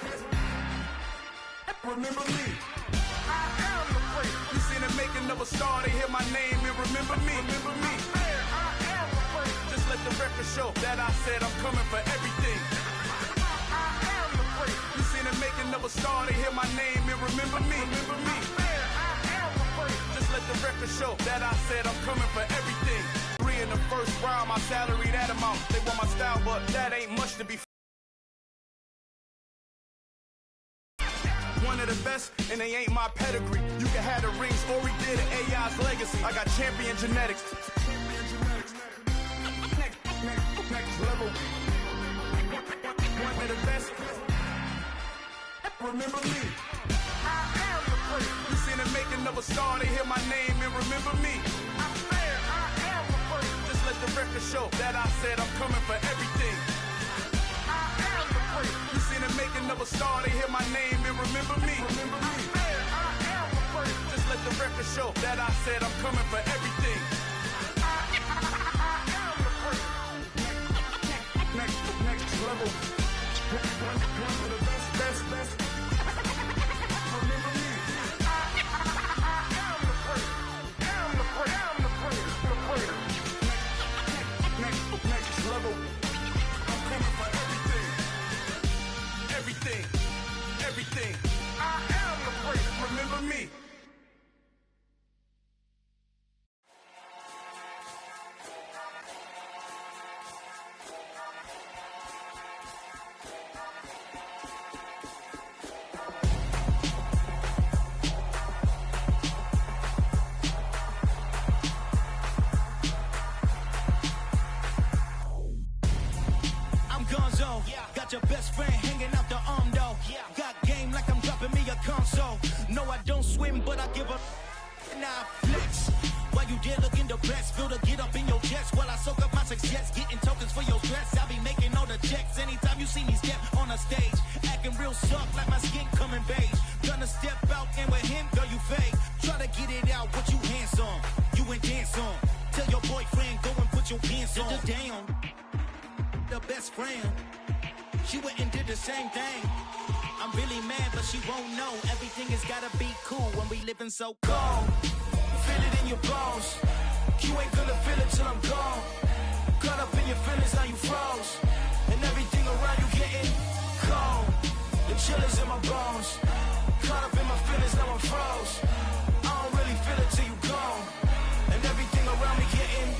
Remember me. I am the great. You seen the making of a star, they hear my name and remember me. Remember me. I am the great. Just let the record show that I said I'm coming for everything. I am the great. You seen the making of a star, they hear my name and remember me. Remember me. I am the great. Just let the record show that I said I'm coming for everything. 3 in the first round, my salary that amount. They want my style, but that ain't much to be. One of the best, and they ain't my pedigree. You can have the rings, or we did AI's legacy. I got champion genetics. Next level. One of the best. Remember me. I am the great. You seen the making of a star, they hear my name and remember me. I am the great. Just let the record show that I said I'm coming for everything. I am the great. You seen the making of a star, they hear my name and remember me. Remember me. I am the great. Just let the record show that I said I'm coming for everything. I am the great. Next level. One of the best. Remember me. I am the great. I'm the great. Next level. I'm coming for everything. Everything. I am the great. Remember me. Got your best friend hanging out the arm though. Got game like I'm dropping me a console. No, I don't swim, but I give a now flex. While you there looking the best, feel the get up in your chest while I soak up my success, getting tokens for your stress. I be making all the checks anytime you see me step on a stage, acting real soft like my skin coming beige. Gonna step out and with him, girl, you fake. Try to get it out, what you hands on, you ain't dance on. Tell your boyfriend, go and put your pants on. Down, the best friend. She went and did the same thing. I'm really mad, but she won't know. Everything has gotta be cool when we living so cold. Feel it in your bones. You ain't gonna feel it till I'm gone. Caught up in your feelings, now you froze. And everything around you getting cold. The chill is in my bones. Caught up in my feelings, now I'm froze. I don't really feel it till you gone. And everything around me getting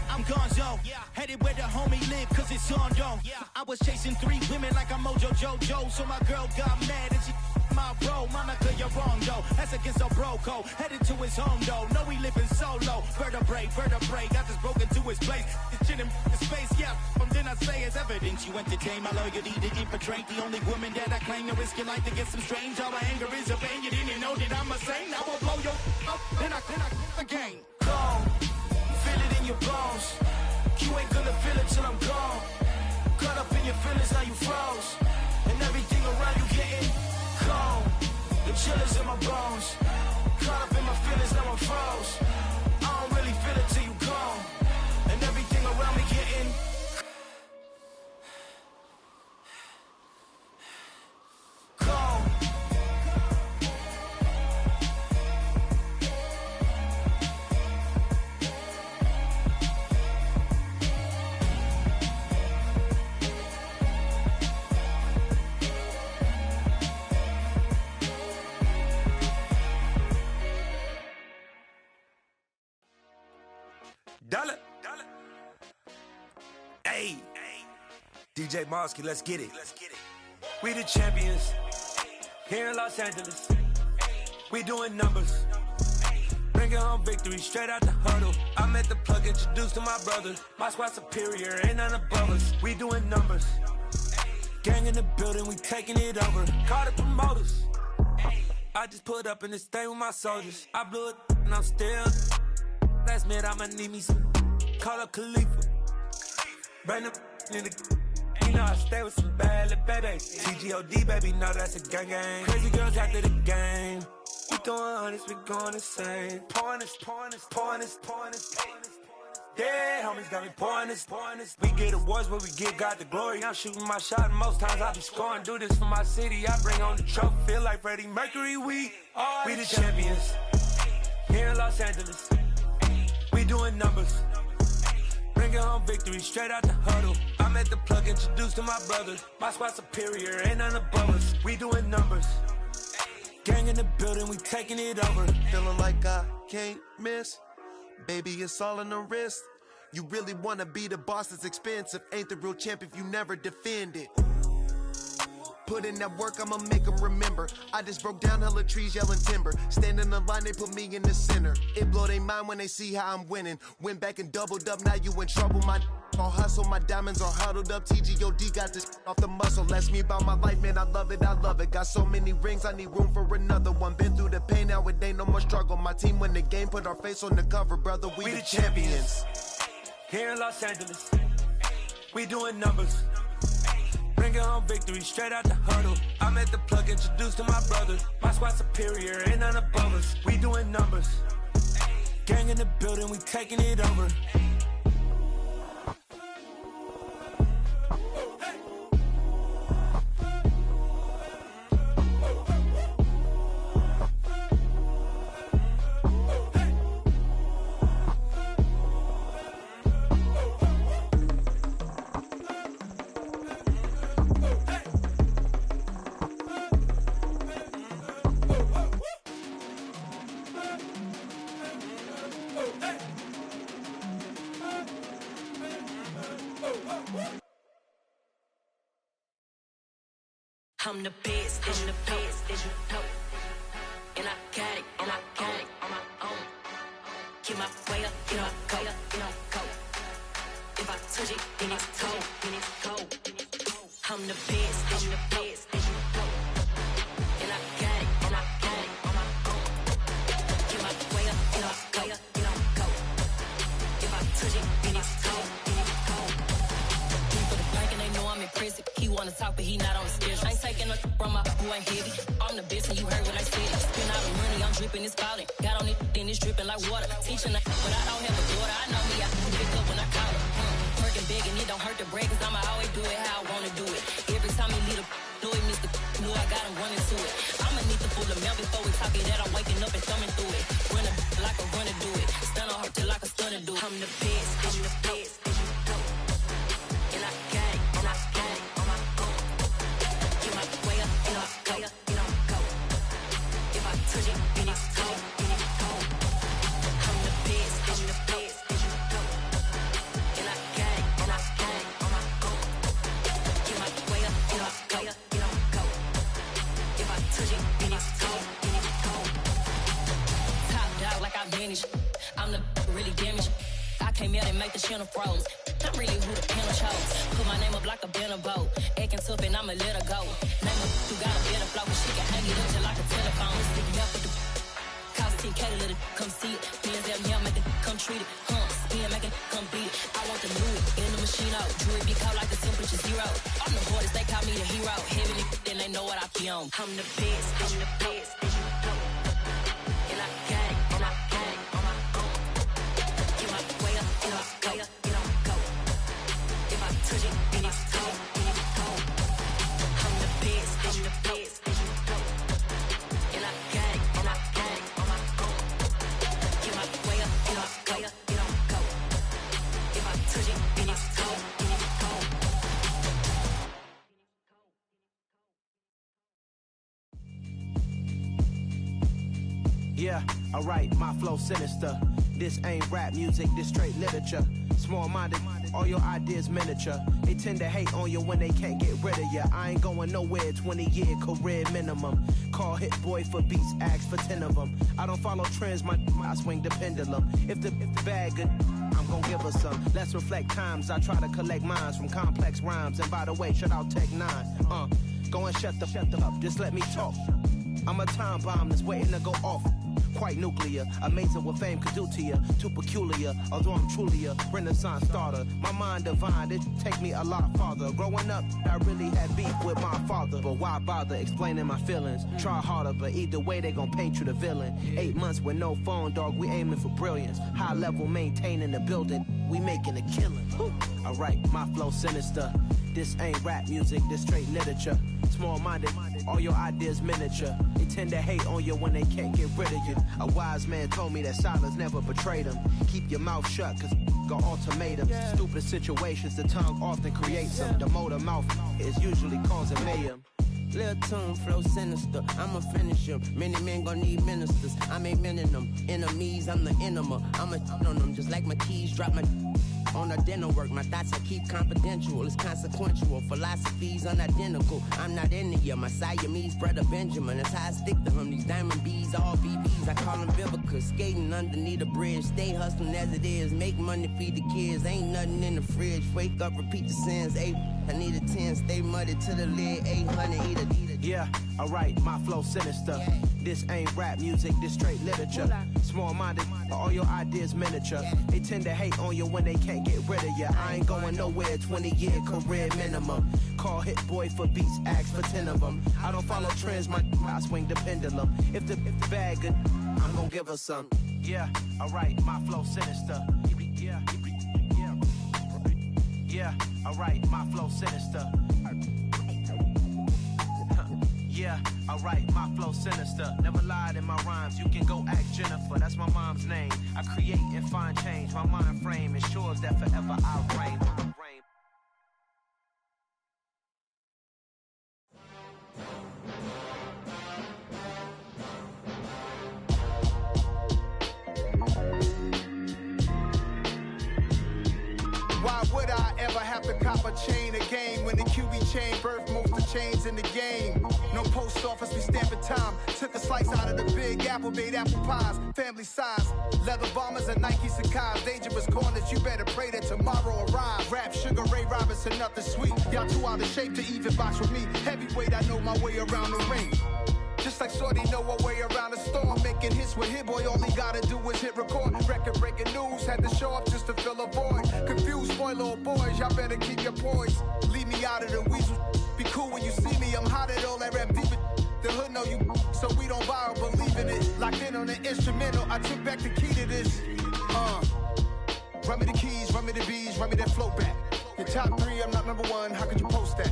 I'm gonzo, headed where the homie live, cause it's on though. I was chasing 3 women like I'm Mojo Jojo, so my girl got mad and she my bro. Monica, you're wrong though, that's against a bro code. Headed to his home though, no we living solo. Vertebrae, got this broken to his place. This chin in his face, then I say it's evidence. You entertain my loyalty to infiltrate the only woman that I claim to risk your life to get some strange. All my anger is a pain, you didn't know that I'm a saint. I will blow your up, then I again. Go. Feel it in your bones. You ain't gonna feel it till I'm gone. Caught up in your feelings, now you froze. And everything around you getting cold. The chill is in my bones. Caught up in my feelings, now I'm froze. I don't really feel it till you gone. And everything around me getting cold. Dollar. Hey, DJ Mosky, let's get it. We the champions here in Los Angeles. We doing numbers. Bringing home victory straight out the huddle. I'm at the plug, introduced to my brother. My squad superior, ain't none above us. We doing numbers. Gang in the building, we taking it over. Call the promoters. I just put up in this thing with my soldiers. I blew it and I'm still. Last minute I'ma need me some. Call up Khalifa. Bring them in the. You know I stay with some bad little babies. TGOD baby, know that's a gang gang. Crazy girls after the game. We throwing hundreds, we going insane. Pouring this. Dead homies got me pouring this. We get awards, but we give God the glory. I'm shooting my shot, and most times I be scoring. Do this for my city, I bring on the trophy. Feel like Freddie Mercury, we the champions. Here in Los Angeles, we doing numbers. Bringing home victory straight out the huddle. I'm at the plug, introduced to my brothers. My squad superior, ain't none above us. We doing numbers. Gang in the building, we taking it over. Feeling like I can't miss. Baby, it's all in the wrist. You really wanna be the boss, it's expensive. Ain't the real champ if you never defend it. Put in that work, I'ma make them remember. I just broke down hella trees, yelling timber. Stand in the line, they put me in the center. It blow their mind when they see how I'm winning. Went back and doubled up, now you in trouble. My all hustle, my diamonds are huddled up. TGOD got this off the muscle. That's me about my life, man, I love it, I love it. Got so many rings, I need room for another one. Been through the pain, now it ain't no more struggle. My team win the game, put our face on the cover, brother, we the champions. Here in Los Angeles, we doing numbers. Bringing home victory straight out the huddle. I'm at the plug, introduced to my brothers. My squad superior, ain't none above us. We doing numbers. Gang in the building, we taking it over. I'm the best, I'm the best, as you know. And I got it on my own. Get my way up, get my go, go. If I touch it, then it's cold. I'm the best, as you know. And I got it on my own. Get my way up, get my go. If I touch it, then it's cold. He for the bank and they know I'm impressive. He wanna talk, but he not on the schedule. I ain't taking no from my who ain't heavy. I'm the best and you heard what I said. Spend all the money, I'm dripping, it's falling. Got on it, then it's dripping like water. Teaching her, but I don't have a daughter. I know me, I can pick up when I call her. Working big and it don't hurt to break, cause I'ma always do it how I wanna do it. Every time he lead a know he missed the know I got him running to it. I'ma need the full amount before we talk it that I'm waking up and thumbing through it. Run a like a runner do it. Stun on her till like a stunner do it. I'm the best, I'm the best, as you know. And I got it, and I got it on my own. Get my way up, and I go. If I touch it, then it's cold. I'm the best, I'm the best, as you know. And I got it, and I got it on my own. Get my way up, and I go. If I touch it, then it's cold. Top dog like I manage. I'm the really damaged. I came out and make the channel froze. I'm really who the panel chose. Put my name up like a banner boat. Acting tough and I'ma let her go. Name her who got a better flow, but she can hang it up just like a telephone. Stick me up with the cost 10K to let it come see it. Hands down here, make it come treat it. Spin, make it come beat it. I want the new it in the machine out. Jewelry be cold like the temperature 0. I'm the hardest, they call me the hero. Heavy then they know what I be on. I'm the best, I'm the best, as you know. And I got it, and I got it on my own. Get my way up, and I go. If I touch it, then it's cold. I'm the best, as you know. And I got it, and I got it on my own. Get my way up, and I go. If I touch it, then it's cold. Yeah, alright, my flow sinister. This ain't rap music, this straight literature. Small-minded, all your ideas miniature. They tend to hate on you when they can't get rid of you. I ain't going nowhere, 20-year career minimum. Call Hit Boy for beats, ask for 10 of them. I don't follow trends, I swing the pendulum. If the bag good, I'm gonna give her some. Let's reflect times, I try to collect minds from complex rhymes. And by the way, shout out Tech 9. Go and shut the up, just let me talk. I'm a time bomb that's waiting to go off. Quite nuclear, amazing what fame could do to you. Too peculiar, although I'm truly a Renaissance starter. My mind divine, it take me a lot farther. Growing up, I really had beef with my father. But why bother explaining my feelings? Try harder, but either way they gon' paint you the villain. 8 months with no phone, dog, we aiming for brilliance. High level maintaining the building. we making a killing. Alright, my flow sinister. This ain't rap music, this straight literature. Small-minded, all your ideas miniature. They tend to hate on you when they can't get rid of you. A wise man told me that silence never betrayed him. Keep your mouth shut, cause got ultimatums. Stupid situations, the tongue often creates them. The motor mouth is usually causing mayhem. Lil' tune, flow sinister, I'ma finish him. Many men gon' need ministers, I ain't mending them. Enemies, I'm the enema, I'ma on them. Just like my keys, drop my on the dental work. My thoughts I keep confidential, it's consequential. Philosophies unidentical, I'm not into you. My Siamese brother Benjamin, that's how I stick to him. These diamond bees, all BBs, I call them Vivica. Skating underneath the bridge, stay hustling as it is. Make money, feed the kids, ain't nothing in the fridge. Wake up, repeat the sins, I need a 10, stay muddy to the lid, 800, eat a. Yeah, alright, my flow sinister. This ain't rap music, this straight literature. Small-minded, all your ideas miniature. They tend to hate on you when they can't get rid of you. I ain't going nowhere, 20-year career minimum. Call Hit Boy for beats, ask for 10 of them. I don't follow trends, I swing the pendulum. If the bag good, I'm gonna give her some. Yeah, alright, my flow sinister. Yeah, alright, my flow sinister. Yeah, alright, my flow sinister. Never lied in my rhymes, you can go ask Jennifer. That's my mom's name. I create and find change. My mind frame ensures that forever I'll reign. Why would I ever have to cop a chain again when the QB chain birthed most of chains in the game? No post office, we stamping time. Took a slice out of the Big Apple, made apple pies, family size. Leather bombers and Nike Sacai's. Dangerous corners, you better pray that tomorrow arrives. Rap, Sugar Ray Robinson, nothing sweet. Y'all too out of shape to even box with me. Heavyweight, I know my way around the ring. Just like Shorty know her way around the storm. Making hits with Hit Boy, all he gotta do is hit record. Record breaking news, had to show up just to fill a void. Confused boy, little boys, y'all better keep your poise. Leave me out of the weasel. Be cool when you see me, I'm hot at all that rap deep. The hood know you, so we don't borrow, believe in it. Locked in on the instrumental, I took back the key to this. Run me the keys, run me the bees, run me that flow back. Your top 3, I'm not number 1, how could you post that?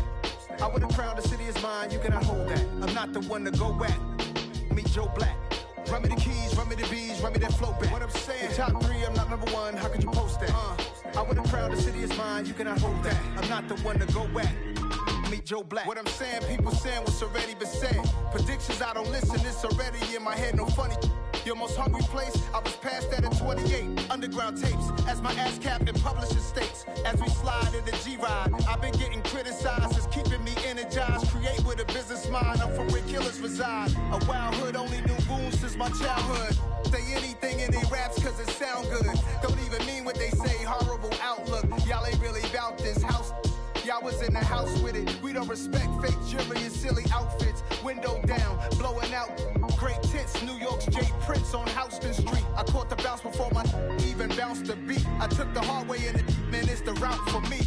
I would've crowned the city is mine, you cannot hold that. I'm not the one to go back. Meet Joe Black. Run me the keys, run me the bees, run me that flow back. What I'm saying, your top 3, I'm not number 1, how could you post that? I would've crowned the city is mine, you cannot hold that. I'm not the one to go back. Meet Joe Black. What I'm saying, people saying what's already been said. Predictions, I don't listen, it's already in my head, no funny. Your most hungry place, I was past that at 28. Underground tapes, as my ass cap in publishing states. As we slide in the G-Ride, I've been getting criticized, it's keeping me energized. Create with a business mind, I'm from where killers reside. A wild hood, only knew goons since my childhood. Say anything in they raps cause it sound good. Don't even mean what they say, horrible outlook. Y'all ain't really about this house. Y'all was in the house with it. We don't respect fake jewelry and silly outfits. Window down, blowing out great tits. New York's Jay Prince on Houston Street. I caught the bounce before my even bounced the beat. I took the hard way in it, man, it's the route for me.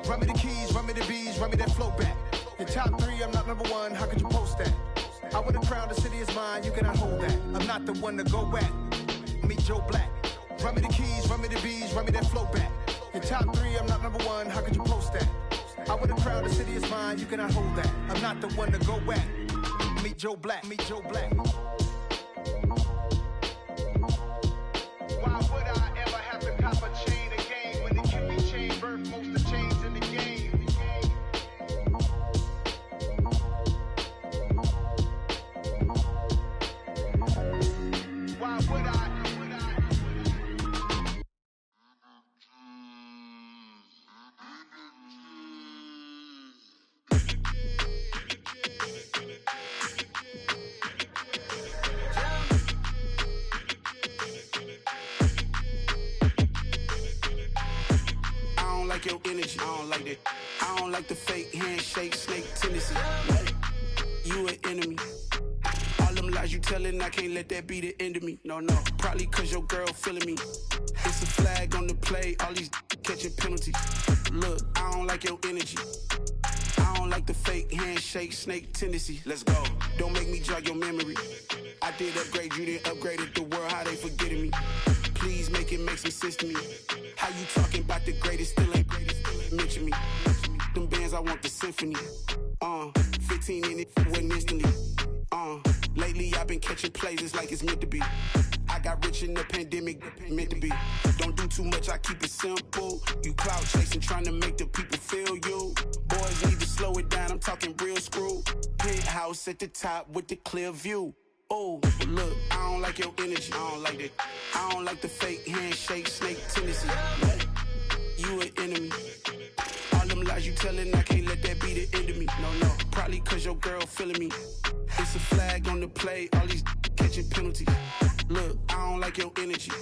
Run me the keys, run me the bees, run me that flow back. Your top 3, I'm not number 1, how could you post that? I would've crowned the city is mine, you cannot hold that. I'm not the one to go back. Meet Joe Black. Run me the keys, run me the bees, run me that flow back. Your top 3, I'm not number 1, how could you post that? I would've crowned the city is mine, you cannot hold that. I'm not the one to go back. Meet Joe Black, meet Joe Black. Why would I ever have to cop a chain again when the QB chain birthed most of chains in the game? Why would I? Your energy, I don't like that. I don't like the fake handshake, snake tendency. You an enemy. All them lies you telling, I can't let that be the end of me. No, probably cause your girl feeling me. It's a flag on the play, all these catching penalties. Look, I don't like your energy. I don't like the fake handshake, snake tendency. Let's go. Don't make me jog your memory. I did upgrade, you didn't upgrade it. The world, how they forgetting me. please make it make some sense to me. How you talking about the greatest, still ain't mention me. Them bands, I want the symphony. 15 in it, wasn't instantly. Lately I've been catching plays, it's like it's meant to be. I got rich in the pandemic, meant to be. Don't do too much, I keep it simple. You clout chasing, trying to make the people feel you. Boys need to slow it down, I'm talking real screw. Penthouse at the top with the clear view. Oh, look, I don't like your energy, I don't like that. I don't like the fake handshake, snake tendency. You an enemy. All them lies you telling, I can't let that be the end of me. No, probably cause your girl feeling me. It's a flag on the play, all these catching penalties. Look, I don't like your energy.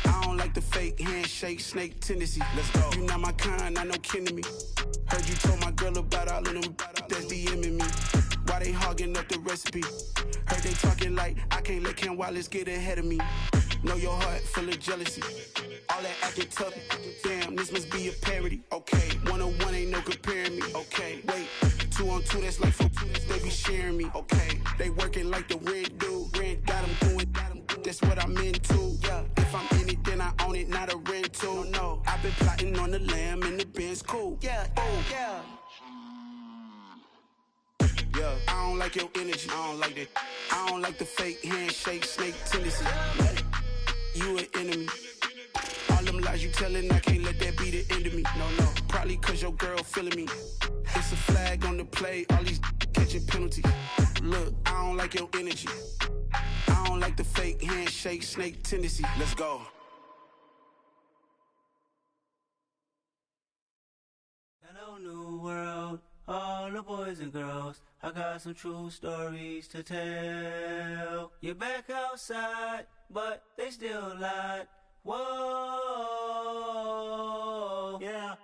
I don't like the fake handshake, snake tendency. Let's go. You not my kind, I know kin to me. Heard you told my girl about all of them that's DMing me. Why they hogging up the recipe? Heard they talking like I can't let Ken Wallace get ahead of me. Know your heart full of jealousy. All that acting tough, damn, this must be a parody. Okay, 101 ain't no comparing me. Okay, wait, 2 on 2, that's like 4 they be sharing me. Okay, they working like the rent do. Rent got them going, that's what I'm into. Yeah, if I'm in it, then I own it, not a rental. No, I've been plotting on the lamb and the Benz cool. Yeah, yeah. Yeah, I don't like your energy, I don't like that. I don't like the fake handshake, snake tendency. You an enemy. All them lies you telling, I can't let that be the end of me. No, probably cause your girl feeling me. It's a flag on the play, all these catching penalties. Look, I don't like your energy. I don't like the fake handshake, snake tendency. Let's go. Hello, new world, all the boys and girls. I got some true stories to tell. You're back outside, but they still lied. Whoa, yeah.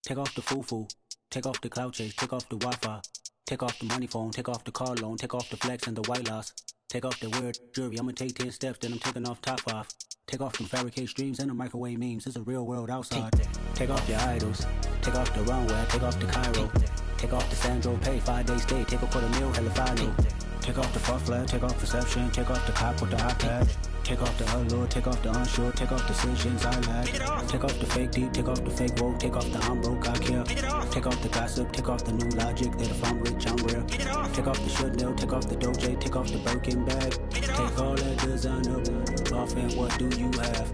Take off the foo-foo, take off the cloud chase, take off the Wi-Fi, take off the money phone, take off the car loan, take off the flex and the white loss, take off the weird jewelry. I'ma take 10 steps, then I'm taking off top 5. Take off them fabricated streams and the microwave memes. It's a real world outside. Take off your idols, take off the runway, take off the Cairo, take off the Sandro Pay, 5-day stay, take a quarter meal, hella final. Take off the far flag, take off perception, take off the cop with the iPad. Take off the allure, take off the unsure, take off decisions I lack. Take off the fake deep, take off the fake woke, take off the I'm broke, I care. Take off the gossip, take off the new logic that if I'm rich, I'm rare. Take off the Chanel, take off the Doja, take off the Birkin bag. Take all that designer off and what do you have?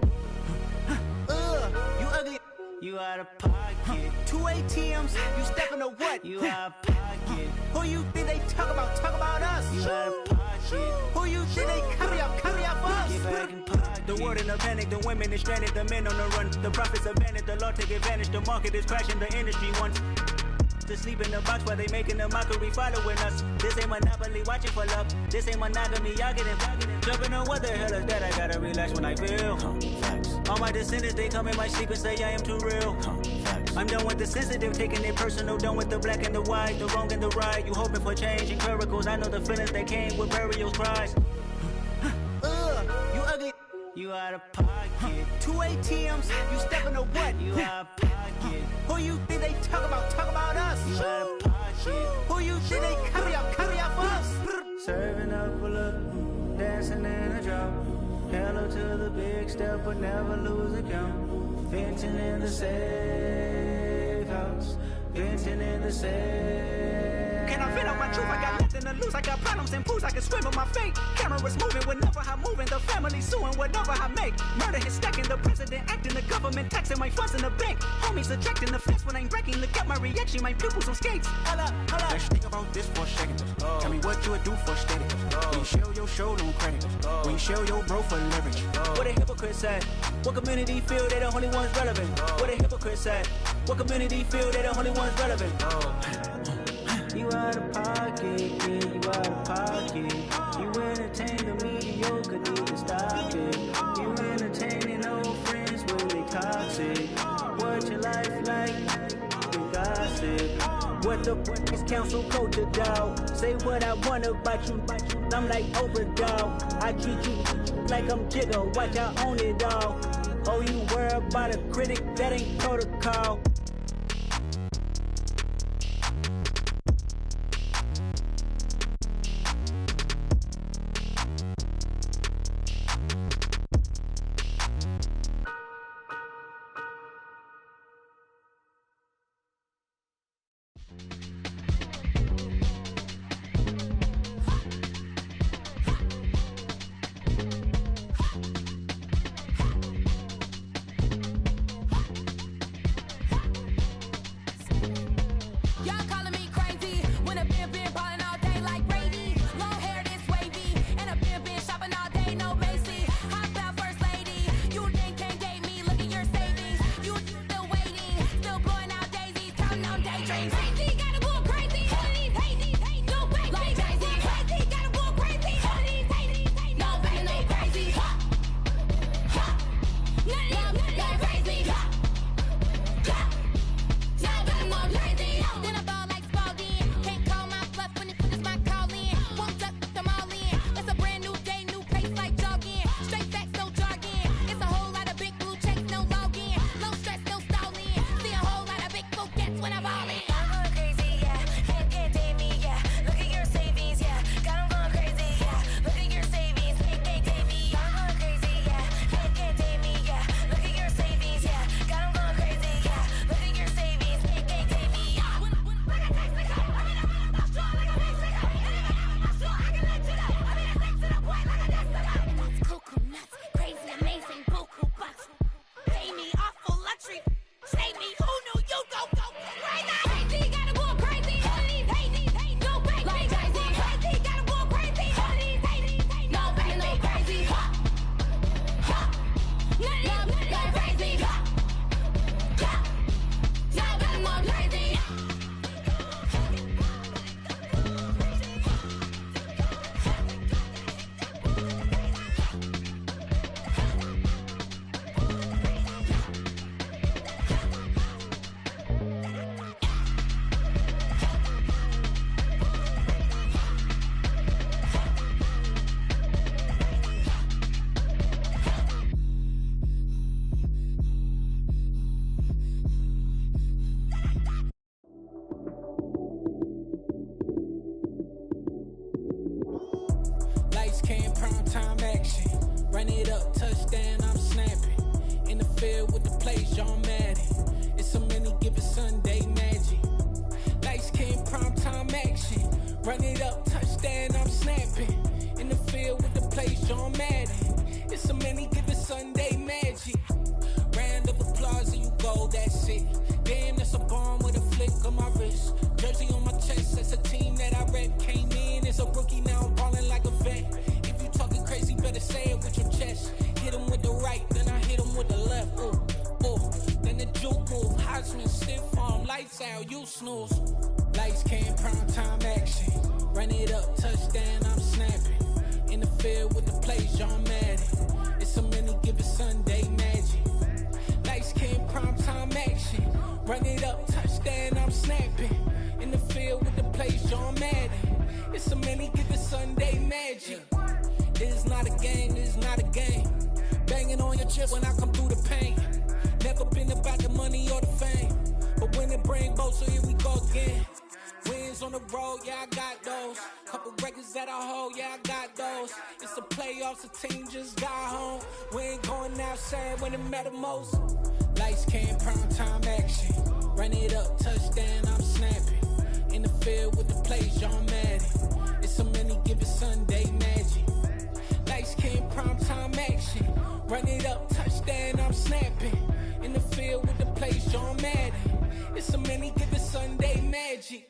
You ugly. You out of pocket. 2 ATMs, you stepping to what? You out of pocket. Who you think they talk about? Talk about us. You out of pocket. Who you think they carry up for us? Get back in pocket. The world in a panic, the women is stranded, the men on the run. The profits abandoned, the law take advantage. The market is crashing, the industry wants to sleep in the box while they making a mockery following us. This ain't Monopoly, watching for love. This ain't monogamy, y'all getting jumping on what the hell is that? I gotta relax when I feel. All my descendants, they come in my sleep and say I am too real. I'm done with the sensitive, taking it personal. Done with the black and the white, the wrong and the right. You hoping for change and miracles. I know the feelings that came with burial cries. You ugly. You out of pocket. 2 ATMs, you stepping to what? You out of pocket. Who you think they talk about? Talk about us. You out of pocket. Who you think they carry up for us? Serving up a look, dancing in a drop. Hello to the big step, but never lose a count. Venting in the safe house. Venting in the safe. Can I vent out my truth? I got nothing to lose. I got problems and pools. I can swim with my fate. Cameras moving whenever I'm moving. The family suing whatever I make. Murder is stacking. The president acting. The government taxing my funds in the bank. Homies ejecting the fence when I'm breaking. Look at my reaction. My pupils on skates. Hold up. Let's think about this for a second. Tell me what you would do for steady. When you show your show, no credit. When you show your bro for leverage. What a hypocrite said. What community feel they the only ones relevant? What a hypocrite said. What community feel they the only ones relevant? You out of pocket, yeah, you out of pocket. You entertain the mediocre, need to stop it. You entertaining old friends when they toxic. What your life like? You gossip. What the fuck is council culture, dog? Say what I want about you. I'm like Oprah, dog. I treat you like I'm Jigga. Watch I own it, dog. Oh, you worry about a critic? That ain't protocol. primetime action. Run it up, touchdown, I'm snapping. In the field with the plays, John Madden. It's a many given Sunday magic. Lights came primetime action. Run it up, touchdown, I'm snapping. In the field with the plays, John Madden. It's a many given Sunday magic. Round of applause and you go, that's it. Damn, that's a bomb with a flick on my wrist. Jersey on my chest, that's a team that I rep. Came in as a rookie, now I'm ballin' like a vet. If you talking crazy, better say it with your chest. Hit him with the right, then I hit him with the left. Ooh, ooh. Then the juke move, Heisman, stiff arm, lights out, you snooze. Lights came, primetime action. Run it up, touchdown, I'm snapping. In the field with the plays, John Madden. It's a many given Sunday magic. Lights came, primetime action. Run it up, touchdown, I'm snapping. In the field with the plays, John Madden. It's a many given Sunday magic. This is not a game, this is not a game. Banging on your chest when I come through the pain. Never been about the money or the fame. But when it bring both, so here we go again. Wins on the road, yeah, I got those. Couple records that I hold, yeah, I got those. It's the playoffs, the team just got home. We ain't going outside when it matter most. Lights came, primetime action. Run it up, touchdown, I'm snapping. In the field with the plays, John Madden. It's a many given Sunday magic. Lights came, primetime action. Run it up, touchdown, I'm snapping. In the field with the plays, John Madden. It's a many given Sunday magic.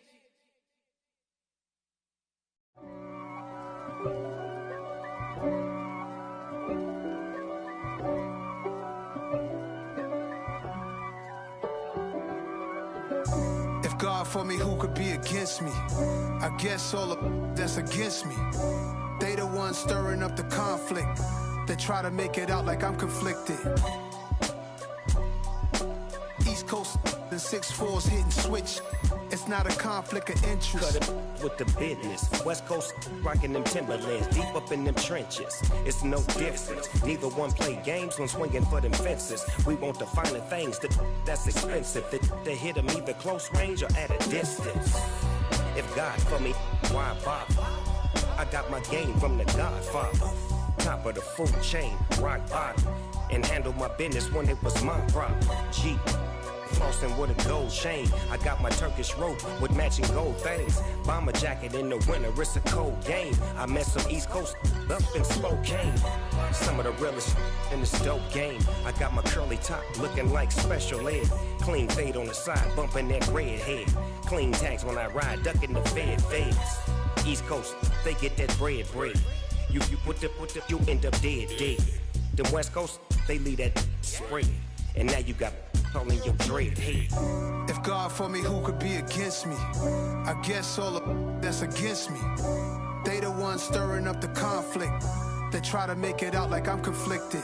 If God for me, who could be against me? I guess all of that's against me. They the ones stirring up the conflict. They try to make it out like I'm conflicted. East Coast and 6'4's hitting switch. It's not a conflict of interest. Cut it with the business. West Coast rocking them Timberlands, deep up in them trenches. It's no difference. Neither one play games when swinging for them fences. We want the finer things that's expensive. They hit them either close range or at a distance. If God for me, why bother? I got my game from the Godfather. Top of the food chain, rock bottom. And handle my business when it was my problem. Jeep. Flossing with a gold chain. I got my Turkish rope with matching gold things. Bomber jacket in the winter, it's a cold game. I met some East Coast up in Spokane. Some of the realest in this dope game. I got my curly top looking like special ed. Clean fade on the side, bumping that red head. Clean tags when I ride, ducking the feds. East Coast, they get that bread. You put the, you end up dead. Then West Coast, they leave that spread. And now you got all in your dread head. If God for me, who could be against me? I guess all of that's against me. They the ones stirring up the conflict. They try to make it out like I'm conflicted.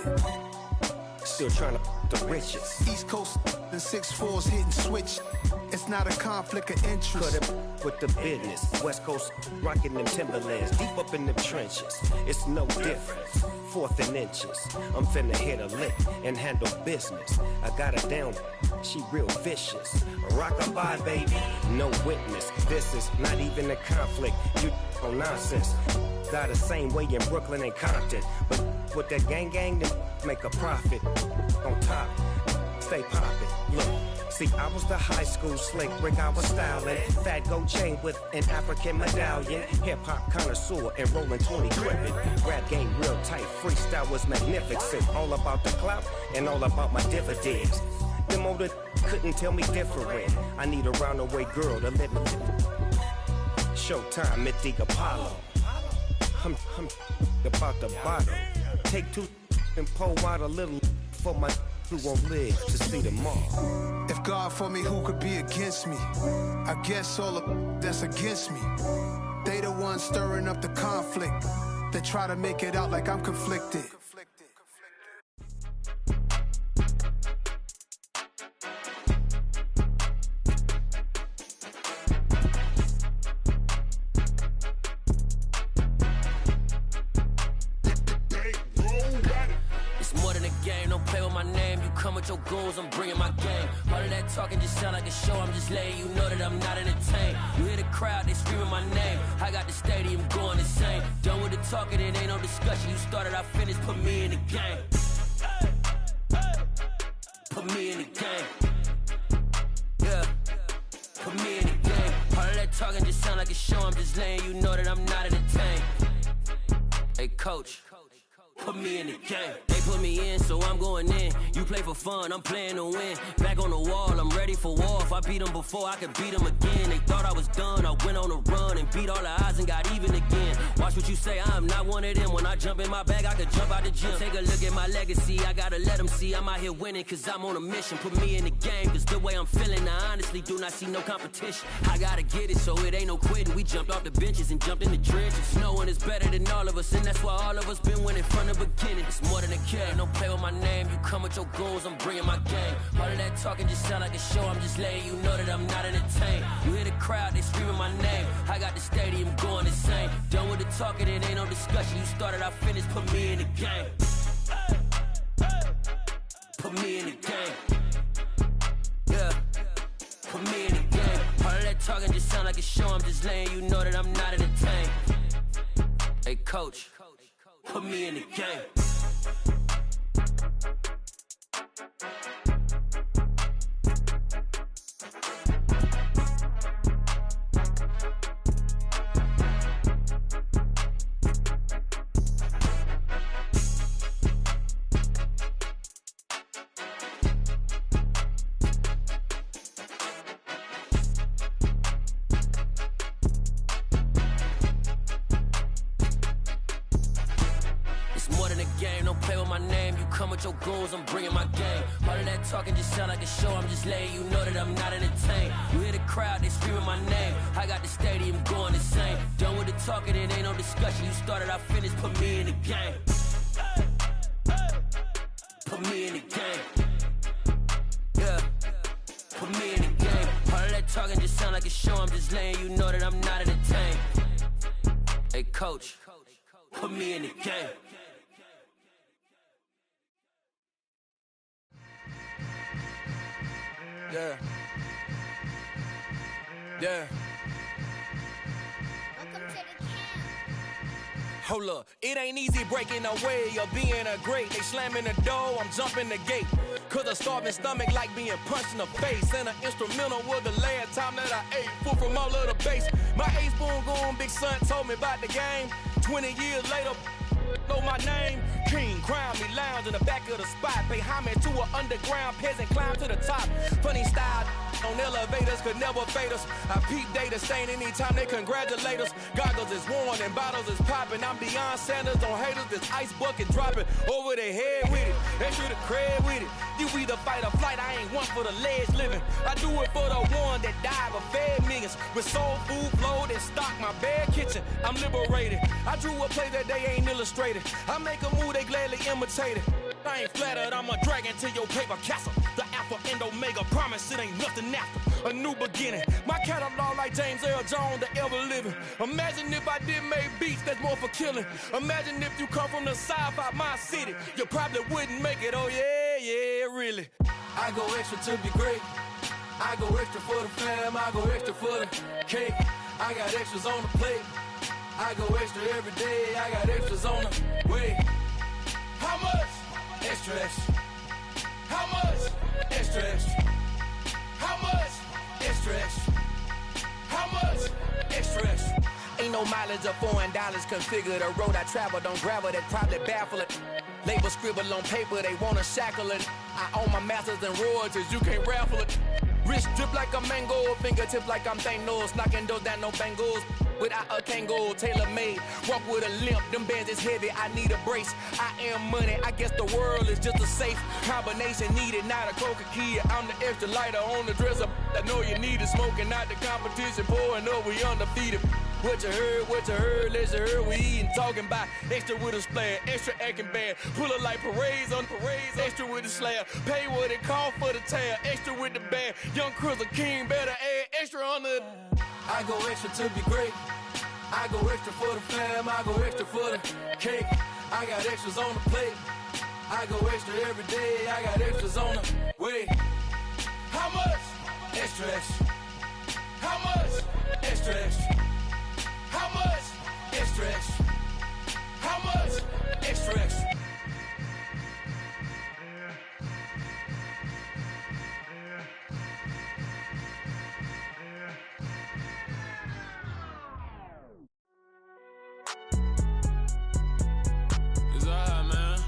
Still trying to the riches. East Coast and 6'4's hitting switch. It's not a conflict of interest. Cut it with the business. West Coast rocking them Timberlands, deep up in them trenches. It's no difference. 4th and inches. I'm finna hit a lick and handle business. I got her down, she real vicious. Rock-a-bye, baby, no witness. This is not even a conflict. You on nonsense. Got the same way in Brooklyn and Compton. But with that gang, then make a profit. On top, stay poppin'. Look. See, I was the high school slick Rick, I was styling. Fat gold chain with an African medallion. Hip-hop connoisseur and rolling 20 gripping. Rap game real tight, freestyle was magnificent. All about the clout and all about my dividends. Them older couldn't tell me different. I need a roundaway girl to let me. Showtime at the Apollo. I'm about the bottom. Take 2 and pour out a little for my who won't live to see them all. If God for me, who could be against me? I guess all of that's against me. They the ones stirring up the conflict. They try to make it out like I'm conflicted. It's more than a game, no play with my name. You come with your goons, I'm bringing my game. All of that talking just sound like a show. I'm just letting you know that I'm not entertained. You hear the crowd, they screaming my name. I got the stadium going insane. Done with the talking, it ain't no discussion. You started, I finished, put me in the game. Put me in the game. Yeah. Put me in the game. All of that talking just sound like a show. I'm just letting you know that I'm not entertained. Hey, coach. Put me in the game. They put me in, so I'm going in. You play for fun, I'm playing to win. Back on the wall, I'm ready for war. If I beat them before, I could beat them again. They thought I was done, I went on a run and beat all the odds and got even again. Watch what you say, I'm not one of them. When I jump in my bag, I could jump out the gym. Take a look at my legacy, I gotta let them see I'm out here winning, cause I'm on a mission. Put me in the game, cause the way I'm feeling, I honestly do not see no competition. I gotta get it, so it ain't no quitting. We jumped off the benches and jumped in the trenches. No one is better than all of us, and that's why all of us been winning from the beginning. It's more than a game, don't play with my name. You come with your goons, I'm bringing my game. All of that talking just sound like a show. I'm just letting you know that I'm not entertained. You hear the crowd, they screaming my name. I got the stadium going insane. Done with the talking, it ain't no discussion. You started, I finished, put me in the game. Put me in the game. Yeah. Put me in the game. All of that talking just sound like a show. I'm just letting you know that I'm not entertained. Hey, coach. Put me in the game. Your goons, I'm bringing my game. All of that talking just sound like a show. I'm just letting you know that I'm not entertained. You hear the crowd, they screaming my name. I got the stadium going insane. Done with the talking, it ain't no discussion. You started, I finished, put me in the game. Put me in the game. Yeah. Put me in the game. All of that talking just sound like a show. I'm just letting you know that I'm not entertained. Hey, coach. Put me in the game. Yeah. Yeah. Hold up, it ain't easy breaking away or being a great. They slamming the door, I'm jumping the gate. Cause a starving stomach like being punched in the face. And an instrumental was the last time that I ate. Food from all of the base. My ace boom goon, big son told me about the game. 20 years later, know my name. King, crown me, lounge in the back of the spot. Pay homage to an underground peasant, climb to the top. Funny style on elevators could never fade us. I peep data stain anytime they congratulate us. Goggles is worn and bottles is popping. I'm Deion Sanders on haters, this ice bucket dropping over their head with it. Extra the cred with it. You either fight or flight, I ain't one for the ledge living. I do it for the one that died but fed millions. With soul food flowed and stock my bare kitchen. I'm liberated. I drew a play that they ain't illustrated. I make a move, they gladly imitate it. I ain't flattered, I'm a dragon to your paper castle. The Alpha and Omega, promise it ain't nothing after. A new beginning. My catalog like James Earl Jones, the ever living. Imagine if I did make beats that's more for killing. Imagine if you come from the south out my city. You probably wouldn't make it, oh yeah, yeah, really. I go extra to be great. I go extra for the fam, I go extra for the cake. I got extras on the plate. I go extra every day, I got extras on the way. How much? Extra, extra. How much? Extra, extra. How much? Extra, extra. How much? Extra, extra. Ain't no mileage of $4 configure the road I travel. Don't gravel that probably baffle it. Label scribble on paper, they wanna shackle it. I own my masters and royalties, you can't raffle it. Wrist drip like a mango, fingertips like I'm Thanos. Knocking doors down, no bangles. Without a Kangol, tailor-made. Walk with a limp, them bands is heavy, I need a brace. I am money, I guess the world is just a safe combination needed, not a coca key. I'm the extra lighter on the dresser. I know you need it, smoking out the competition, pouring up, we undefeated. What you heard, let's hear we eating, talking about extra with a splash, extra acting bad. Pull it like parades on parades, extra with the slab. Pay what it cost for the tab, extra with the bag. Young Crizzle King, better add extra on the. I go extra to be great. I go extra for the fam, I go extra for the cake. I got extras on the plate. I go extra every day, I got extras on the way. How much? Extra, extra. How much? Extra, extra. How much? Extra, extra. How much? Extra, extra. It's alright, man.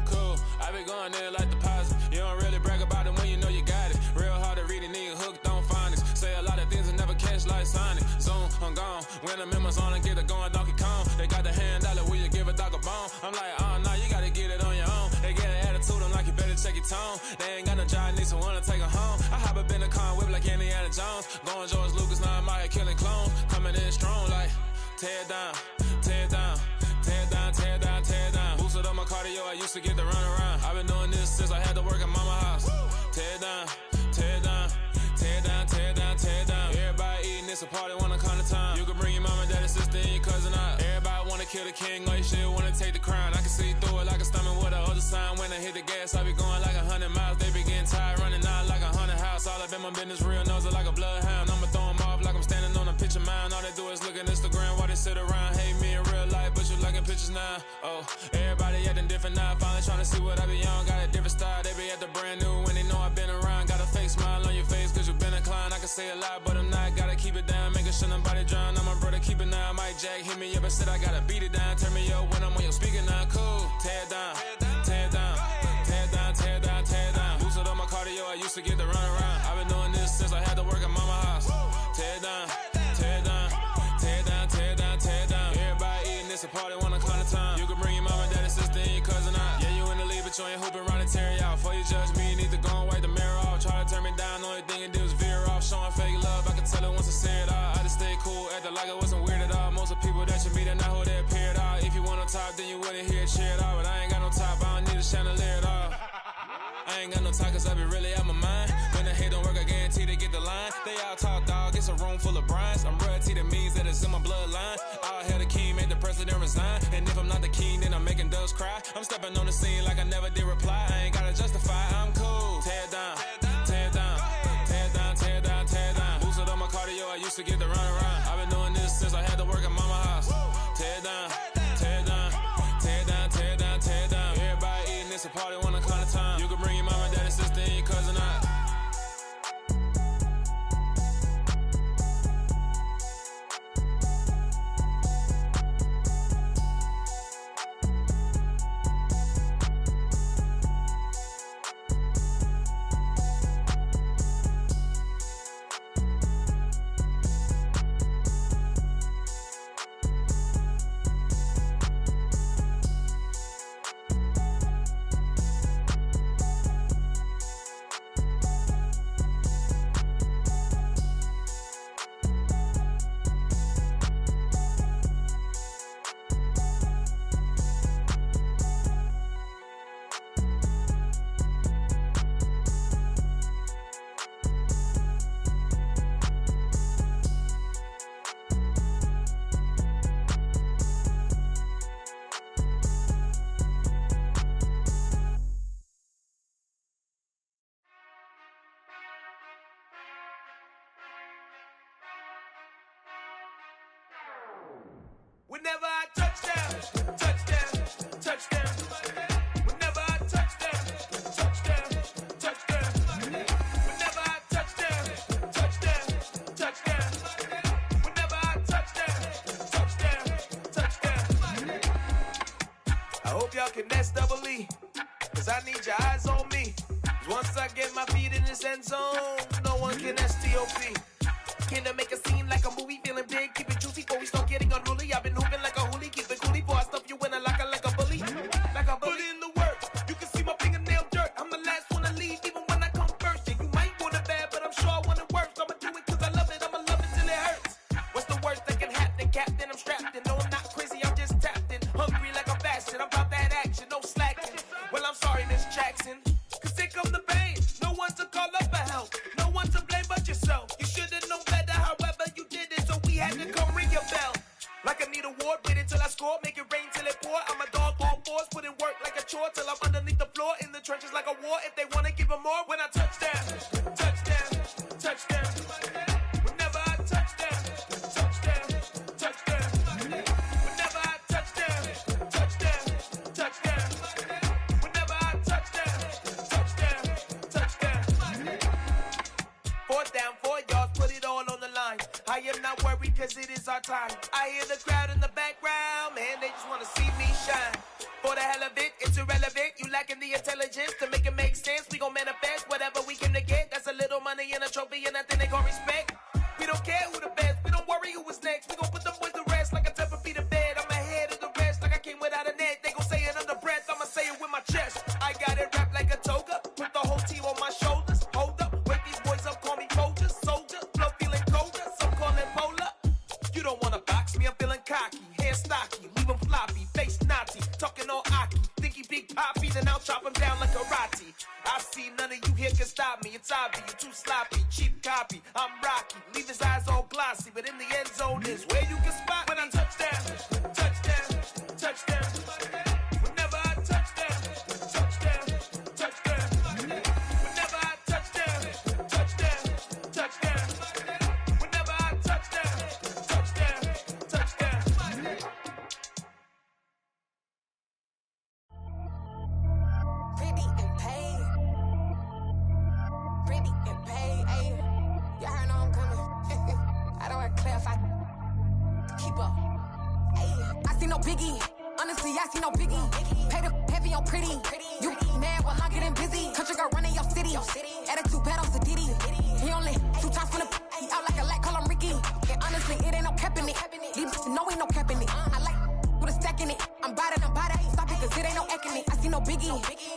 Cool. I be going there like deposit. You don't really brag about it when you know you got it. Real hard to read a nigga hooked on phonics. Say a lot of things and never catch like Sonic. Zone, I'm gone. When the members on and get it going Donkey Kong. They got the hand dollar, will you give a dog a bone? I'm like, oh no, you gotta get it on your own. They get an attitude, I'm like, you better check your tone. They ain't got no job, need someone to take her home. I hop up in the car, whip like Indiana Jones. Going George Lucas, now I'm out here killing clones. Coming in strong like, tear down, tear down, tear down, tear down, tear down. Boosted up my cardio, I used to get to run around. I've been doing this since I had to work at mama house. Tear down, tear down, tear down, tear down, tear down. Everybody eating, it's a party, one kind of time. You can bring your mama, daddy, sister, and your cousin out. Everybody wanna kill the king, or you shit wanna take the crown. I can see through it like a stomach with a other sign. When I hit the gas, I be going like 100 miles. They be getting tired, running out like 100 house. All up in my business, real nose like a bloodhound. I'ma throw them off like I'm standing on a picture mound. All they do is look at Instagram while they sit around. Hate me in real life, but you liking pictures now. Oh, everybody acting different now. Finally trying to see what I be on. Got a different style, they be at the brand new when they know I've been around. Got a fake smile on your face cause you been inclined. I can say a lot, but I'm not. Gotta keep it down, making sure nobody drown. I'm my brother, keep it now. Mike Jack hit me up and said I gotta beat it down. Turn me up when I'm on your speaker now. Cool, tear down, tear down, tear down, tear down, tear down. Boosted up my cardio, I used to get to run around. I've been doing this since I had to work at mama house. Tear down, tear down, tear down, tear down, tear down. Everybody eating, it's a party, one kind of time. You can bring your mama, daddy, sister, and your cousin out. Yeah, you in the lead, but you ain't hooping around and tear out. Before you judge me, you need to go and wipe the mirror off. Try to turn me down, only thing you do is veer off. Showing fake love, I can tell it once I say it all. I just stay cool, acting like it wasn't weird at all. Most of the people that you meet are not who they appear at all. If you want on top, then you wouldn't hear it cheer at all. But I ain't got no top, I don't need a chandelier at all. I ain't got no talk cause I be really out my mind. When the hate don't work, I guarantee they get the line. They all talk dog, it's a room full of brinds. I'm royalty, that means that it's in my bloodline. All hell the king, made the president resign. And if I'm not the king, then I'm making doves cry. I'm stepping on the scene like I never did reply. I ain't gotta justify, I'm cool. Tear down, tear down, tear down, tear down, tear down. Boosted up my cardio, I used to get to run around. I've been doing this since I had to work at mama house. Tear down, tear down, tear down, tear down, tear down. Everybody eating, it's a party, one kind of time. You can bring your mama, daddy, sister, and your cousin out. Whenever I touch down, touchdown, touchdown. Whenever I touch down, touchdown, touchdown. Whenever I touch down, touchdown, touchdown. Whenever I touch down, touchdown, touchdown. I hope y'all can nest double E, cause I need your eyes on me. Cause once I get my feet in this end zone, no one can STOP. Can I make a scene like a movie, feeling big, keep it juicy before we start getting unruly. I've been hooping like a hoolie, keep it coolie before I stuff you in a locker like a bully. Like a bully in the work, you can see my fingernail dirt. I'm the last one to leave, even when I come first. Yeah, you might want it bad, but I'm sure I want it worse. I'ma do it cause I love it, I'ma love it till it hurts. What's the worst that can happen, Captain? I'm strapped in, no I'm not crazy, I'm just tapped in. Hungry like I'm fasting, I'm about that action, no slacking. Well I'm sorry Miss Jackson, cause here come the pain. No one to call up for help, no one to blame but yourself. You should've known better, however you did it, so we had to come ring your bell. Like I need a award, waited till I score. score, make it rain till it pour. I'm a dog on force, put in work like a chore till I'm underneath the floor, in the trenches like a war. If they wanna give them more, when I touch down, touchdown, touchdown. Whenever I touch down, touchdown, touchdown. Whenever I touch down, touchdown, touchdown. Whenever I touch down, touchdown, touchdown. 4th down, 4 yards, put it all on the line. I am not worried cause it is our time. I hear the crowd in the background, man, they just wanna see me shine. For the hell of it, it's irrelevant. You lacking the intelligence to make it make sense. We gon' manifest whatever we came to get. That's a little money and a trophy and nothing they gon' respect. We don't care who the best, we don't worry who is next. We gon' put them boys to rest like a Tempur-Pedic to bed. I'm ahead of the rest like I came without a net. They gon' say it under breath, I'ma say it with my chest. I got it wrapped like a toga, put the whole team on my shoulders. Hold up, wake these boys up, call me Folger, soldier. Flow feeling colder, some call it polar. You don't wanna box me, I'm feeling cocky. Hair stocky, leave him floppy, face naughty. Talking all aki, think he big poppy, then I'll chop him down like karate. I see none of you here can stop me. It's obvious, you too sloppy, cheap copy. I'm Rocky, leave his eyes all glossy, but in the end zone is where you can spot when I touch down, touchdown, touchdown. Whenever I touch down, touchdown, touchdown. Whenever I touch down, touchdown, touchdown. Whenever I touch down, touchdown, touchdown. Pretty and paid. Pretty and paid, ayy. Y'all heard know I'm coming. I don't want to clarify. Keep up. Ayy. I see no biggie. Honestly, I see no biggie. Pay the heavy on pretty. You mad while I'm getting busy. Country girl running your city. Attitude bad on Sadiddy. He only 2 times from the he out like a lack, call him Ricky. And honestly, it ain't no cap in it. These know ain't no cap in it. I like with a stack in it. I'm about it. Stop it, cause it ain't no acting it. I see no biggie.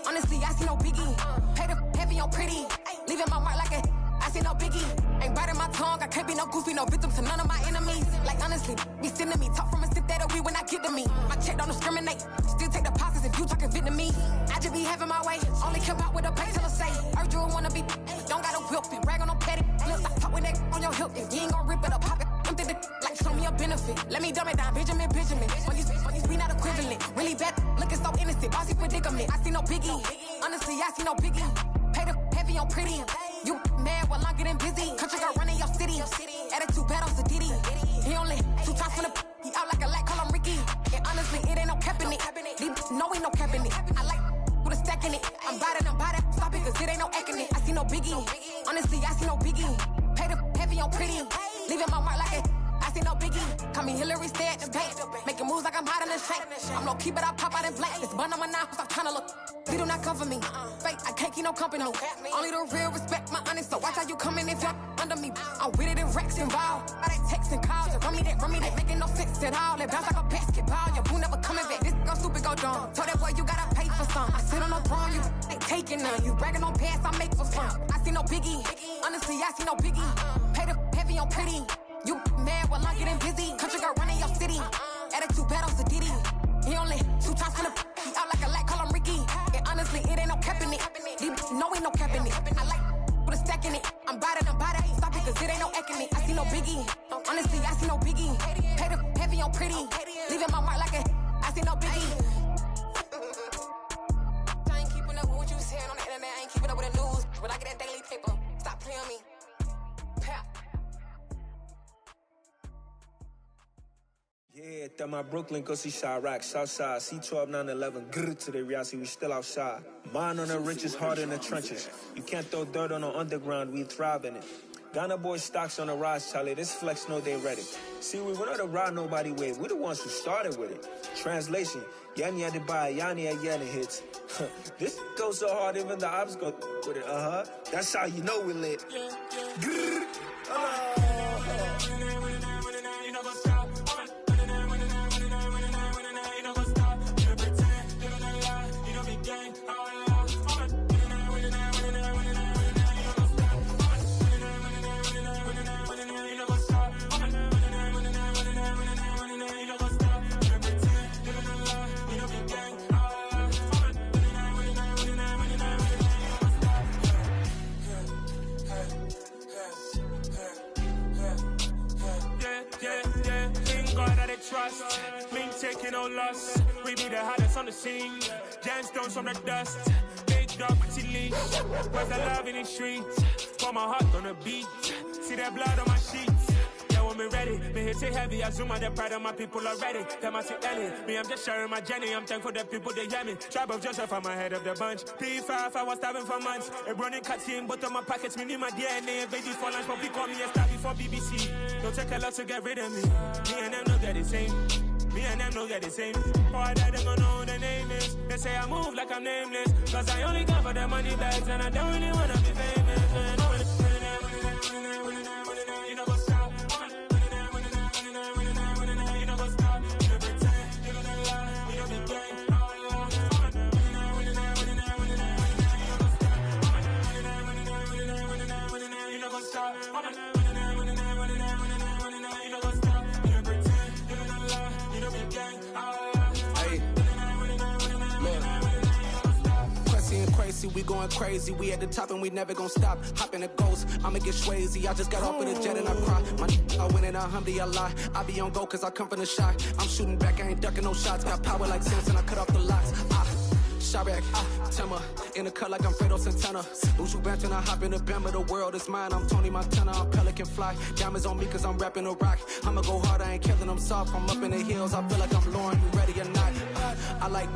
Honestly, I see no biggie. Pay the heavy on pretty. Leaving my mark like a I see no biggie. Ain't biting my tongue. I can't be no goofy, no victim to none of my enemies. Like honestly, be sending me talk from a sip that a weed when I get to me. My check don't discriminate. Still take deposits if you talking Vietnamese. I just be having my way. Only care about what the pay teller say. Urge you wanna be. Don't gotta whip it. Rag on no petty. Let's stop talk with that on your hip. If you ain't gon' rip it up, pop it. Empty the like show me a benefit. Let me dumb it down, Benjamin. When these be not equivalent. Really bad, looking so innocent. Bossy predicament. I see no biggie. Honestly, I see no biggie. Pay the heavy on pretty. You mad while I'm getting busy. Country girl running your city. Attitude bad on Sadiddy. He only 2 times from the he out like a lack, call him Ricky. And honestly, it ain't no cap in it. These know ain't no cap in it. I like with a stack in it. I'm about it. Stop it, cause it ain't no acting it. I see no biggie. Honestly, I see no biggie. Pay the heavy on pretty. Leaving my mark like a I see no biggie. Call me Hillary, stay at the bank. Making moves like I'm hot in the shank. I'm low key, but I pop out in black. It's bun on my knife, stop trying to look. They do not come for me. Fake, I can't keep no company. Only the real respect my honest. So watch how you coming if you're under me. I'm with it in Rex involved. I they text and calls. Run me that. Making no sense at all. They bounce like a basketball. Your boo never coming back. This go stupid, go dumb. Told that boy you gotta pay for some. I sit on no throne, you ain't taking none. You bragging on pants, I make for fun. I see no biggie. Honestly, I see no biggie. Pay the heavy on pretty. You mad while I'm getting busy. Country girl running your city. Attitude bad on Sadiddy. He only 2 times from the he out like a lack, call him Ricky. And honestly, it ain't no cap in it. These know ain't no cap in it. I like with a stack in it. I'm about it. Stop it, cause it ain't no acting it. I see no biggie. Honestly, I see no biggie. Pay the heavy on pretty. Leaving my mark like a I see no biggie. I ain't keeping up with what you saying on the internet. I ain't keeping up with the news. But I get that daily paper. Stop playing on me. Pap. Yeah, that my Brooklyn, go see Chirac, Southside, C12, 911, grrr to the reality, we still outside. Mine on the riches, hard in the trenches. You can't throw dirt on the underground, we thrive in it. Ghana boys stocks on the rise, Charlie, this flex know they ready. See, we not to ride nobody with, we the ones who started with it. Translation, Yani had to buy, Yani had Yanni hits. This goes so hard, even the ops go with it, That's how you know we lit. Grrr, Trust, me take ain't no loss. We be the hottest on the scene. Gemstones from the dust. Big dog, pretty leash. Where's the love in the streets? Pour my heart on the beat. See that blood on my sheets. Me ready, me hit it heavy. I zoom out the pride of my people already. Them I see Ellie. Me, I'm just sharing my journey. I'm thankful that people they hear me. Tribe of Joseph, I'm ahead of the bunch. P5, I was starving for months. A running cuts in, but on my pockets, me need my DNA. Baby for lunch, but call me a star before BBC. Don't take a lot to get rid of me. Me and them know that the same. Me and them know that the same. Boy, that they gonna know the name is. They say I move like I'm nameless. Cause I only got for the money bags. And I don't really wanna be famous, man. We going crazy, we at the top and we never gon' stop. Hop in a ghost, I'ma get swayzy. I just got off with a jet and I cry. My I win in a Humvee, I lie. I be on go cause I come from the shot. I'm shooting back, I ain't ducking no shots. Got power like Samson, I cut off the locks. Shabak, Timmer, in the cut like I'm Fredo Santana. Uju Banton, I hop in the Bama, the world is mine. I'm Tony Montana, I'm Pelican Fly. Diamonds on me cause I'm rapping a rock. I'ma go hard, I ain't killing them soft. I'm up in the hills, I feel like I'm Lauren, you ready or not? I like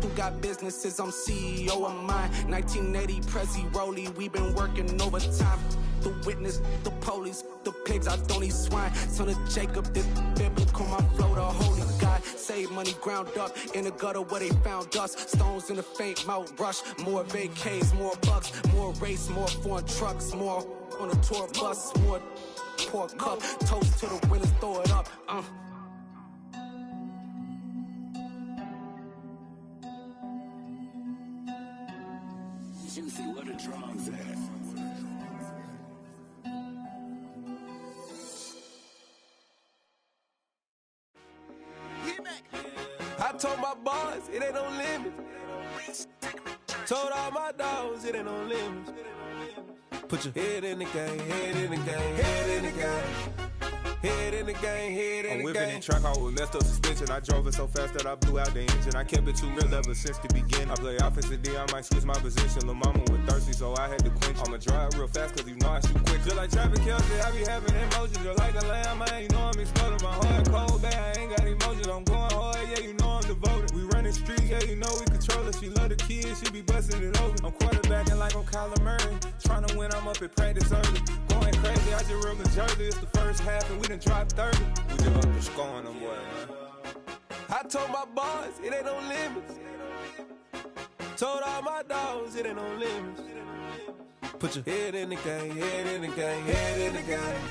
who got businesses, I'm CEO of mine. 1980 Prezi Rolly, we been working overtime. The witness, the police, the pigs, I don't eat swine. Son of Jacob, this biblical, my flow, the holy God. Save money ground up in the gutter where they found us. Stones in the faint mouth rush. More vacays, more bucks, more race, more foreign trucks, more on a tour bus, more pork cup. Toast to the winners, throw it up. Juicy, what a drums at. I told my boys, it ain't no limits. Told all my dogs, it ain't no limits. Put your head in the game, head in the game, head in the game. Head in the game, head in the game. I'm whipping in track, I was messed up suspension. I drove it so fast that I blew out the engine. I kept it too real ever since the beginning. I play offensive D, I might switch my position. Lil' mama was thirsty, so I had to quench. I'ma drive real fast, cause you know I shoot quick. Just like Travis Kelce, I be having emotions. Just like a lamb, man, you know I'm exploding. My heart cold, bad, I ain't got emotions. I'm going hard, yeah, you know I'm devoted. We running streets, yeah, you know we control it. She love the kids, she be busting it over. I'm quarterbacking like I'm Kyler Murray. Trying to win, I'm up at practice early. Going crazy, I just real the jersey. It's the first half and we done dropped 30. We just up to scoring them, boy, man. I told my boys, it ain't no limits. Told all my dogs, it ain't no limits. Put your head in the game, head in the game, head in the game.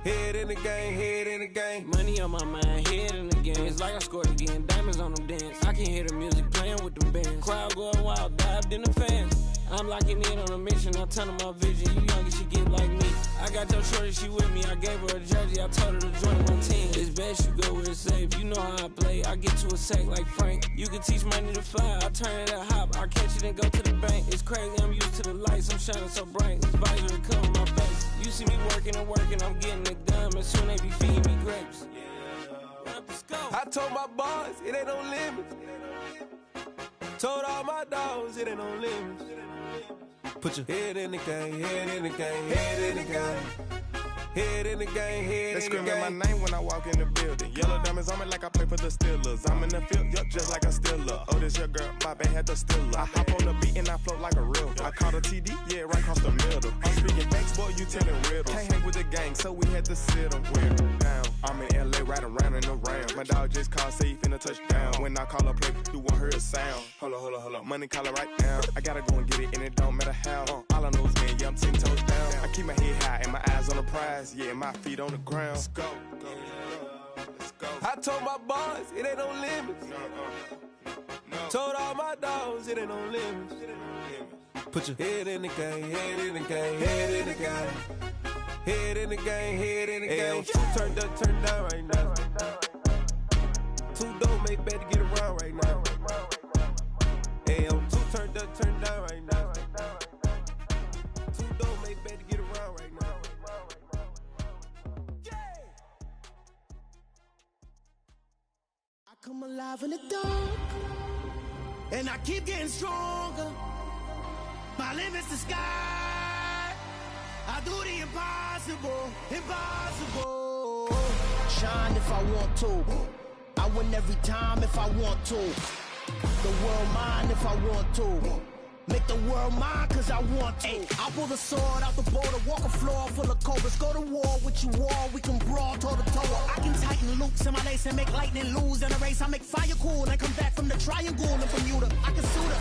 Head in the game, head in the game. Money on my mind, head in the game. It's like I scored again, diamonds on them dance. I can hear the music playing with them bands. Crowd going wild, dived in the fans. I'm locking in on a mission, I tell her my vision. You young and she get like me. I got your shorty, she with me. I gave her a jersey, I told her to join my team. It's best you go where it's safe. You know how I play. I get to a sack like Frank. You can teach money to fly. I turn it up hop. I catch it and go to the bank. It's crazy, I'm used to the lights. I'm shining so bright. This visor cover my face. You see me working and working. I'm getting it done. And soon they be feeding me grapes. I told my boys, it ain't no limits. Told all my dogs, it ain't no limits. Put your head in the game, head in the game, head in the game. Head in the game, head They in the game. screaming my name when I walk in the building. Yellow diamonds on me like I play for the Steelers. I'm in the field, yup, just like a Steeler. Oh, this your girl, my band had the Steeler. I hop on the beat and I float like a real. I caught a TD, yeah, right across the middle. I'm speaking facts, boy, you telling riddles. Can't hang with the gang, so we had to sit them down. I'm in LA, riding around and around. My dog just called, say he finna touchdown. When I call a play, you won't hear a sound. Hold up, money caller right now. I gotta go and get it, and it don't matter how. All I know is, man, yeah, I'm 10 toes down. I keep my head high and my eyes on the prize. Yeah, my feet on the ground. Let's go. I told my boys, it ain't no limits. Told all my dogs, it ain't no limits. Put your head in the game, head in the game, head in the game. Head in the game, head in the game. Turned up, turned down right now. Too dope, make better get around right now. Hey, I'm too turned up, turned down right now. Too dope, make better get around right now. come alive in the dark, and I keep getting stronger. My limit's the sky. I do the impossible, impossible. Shine if I want to. I win every time if I want to. The world mine if I want to. Make the world mine cause I want to. Ay, I'll pull the sword out the border, walk a floor full of cobras. Go to war with you all, we can brawl toe to toe. I can tighten loops in my lace and make lightning lose in a race. I make fire cool and come back from the triangle and Bermuda. I can suit up.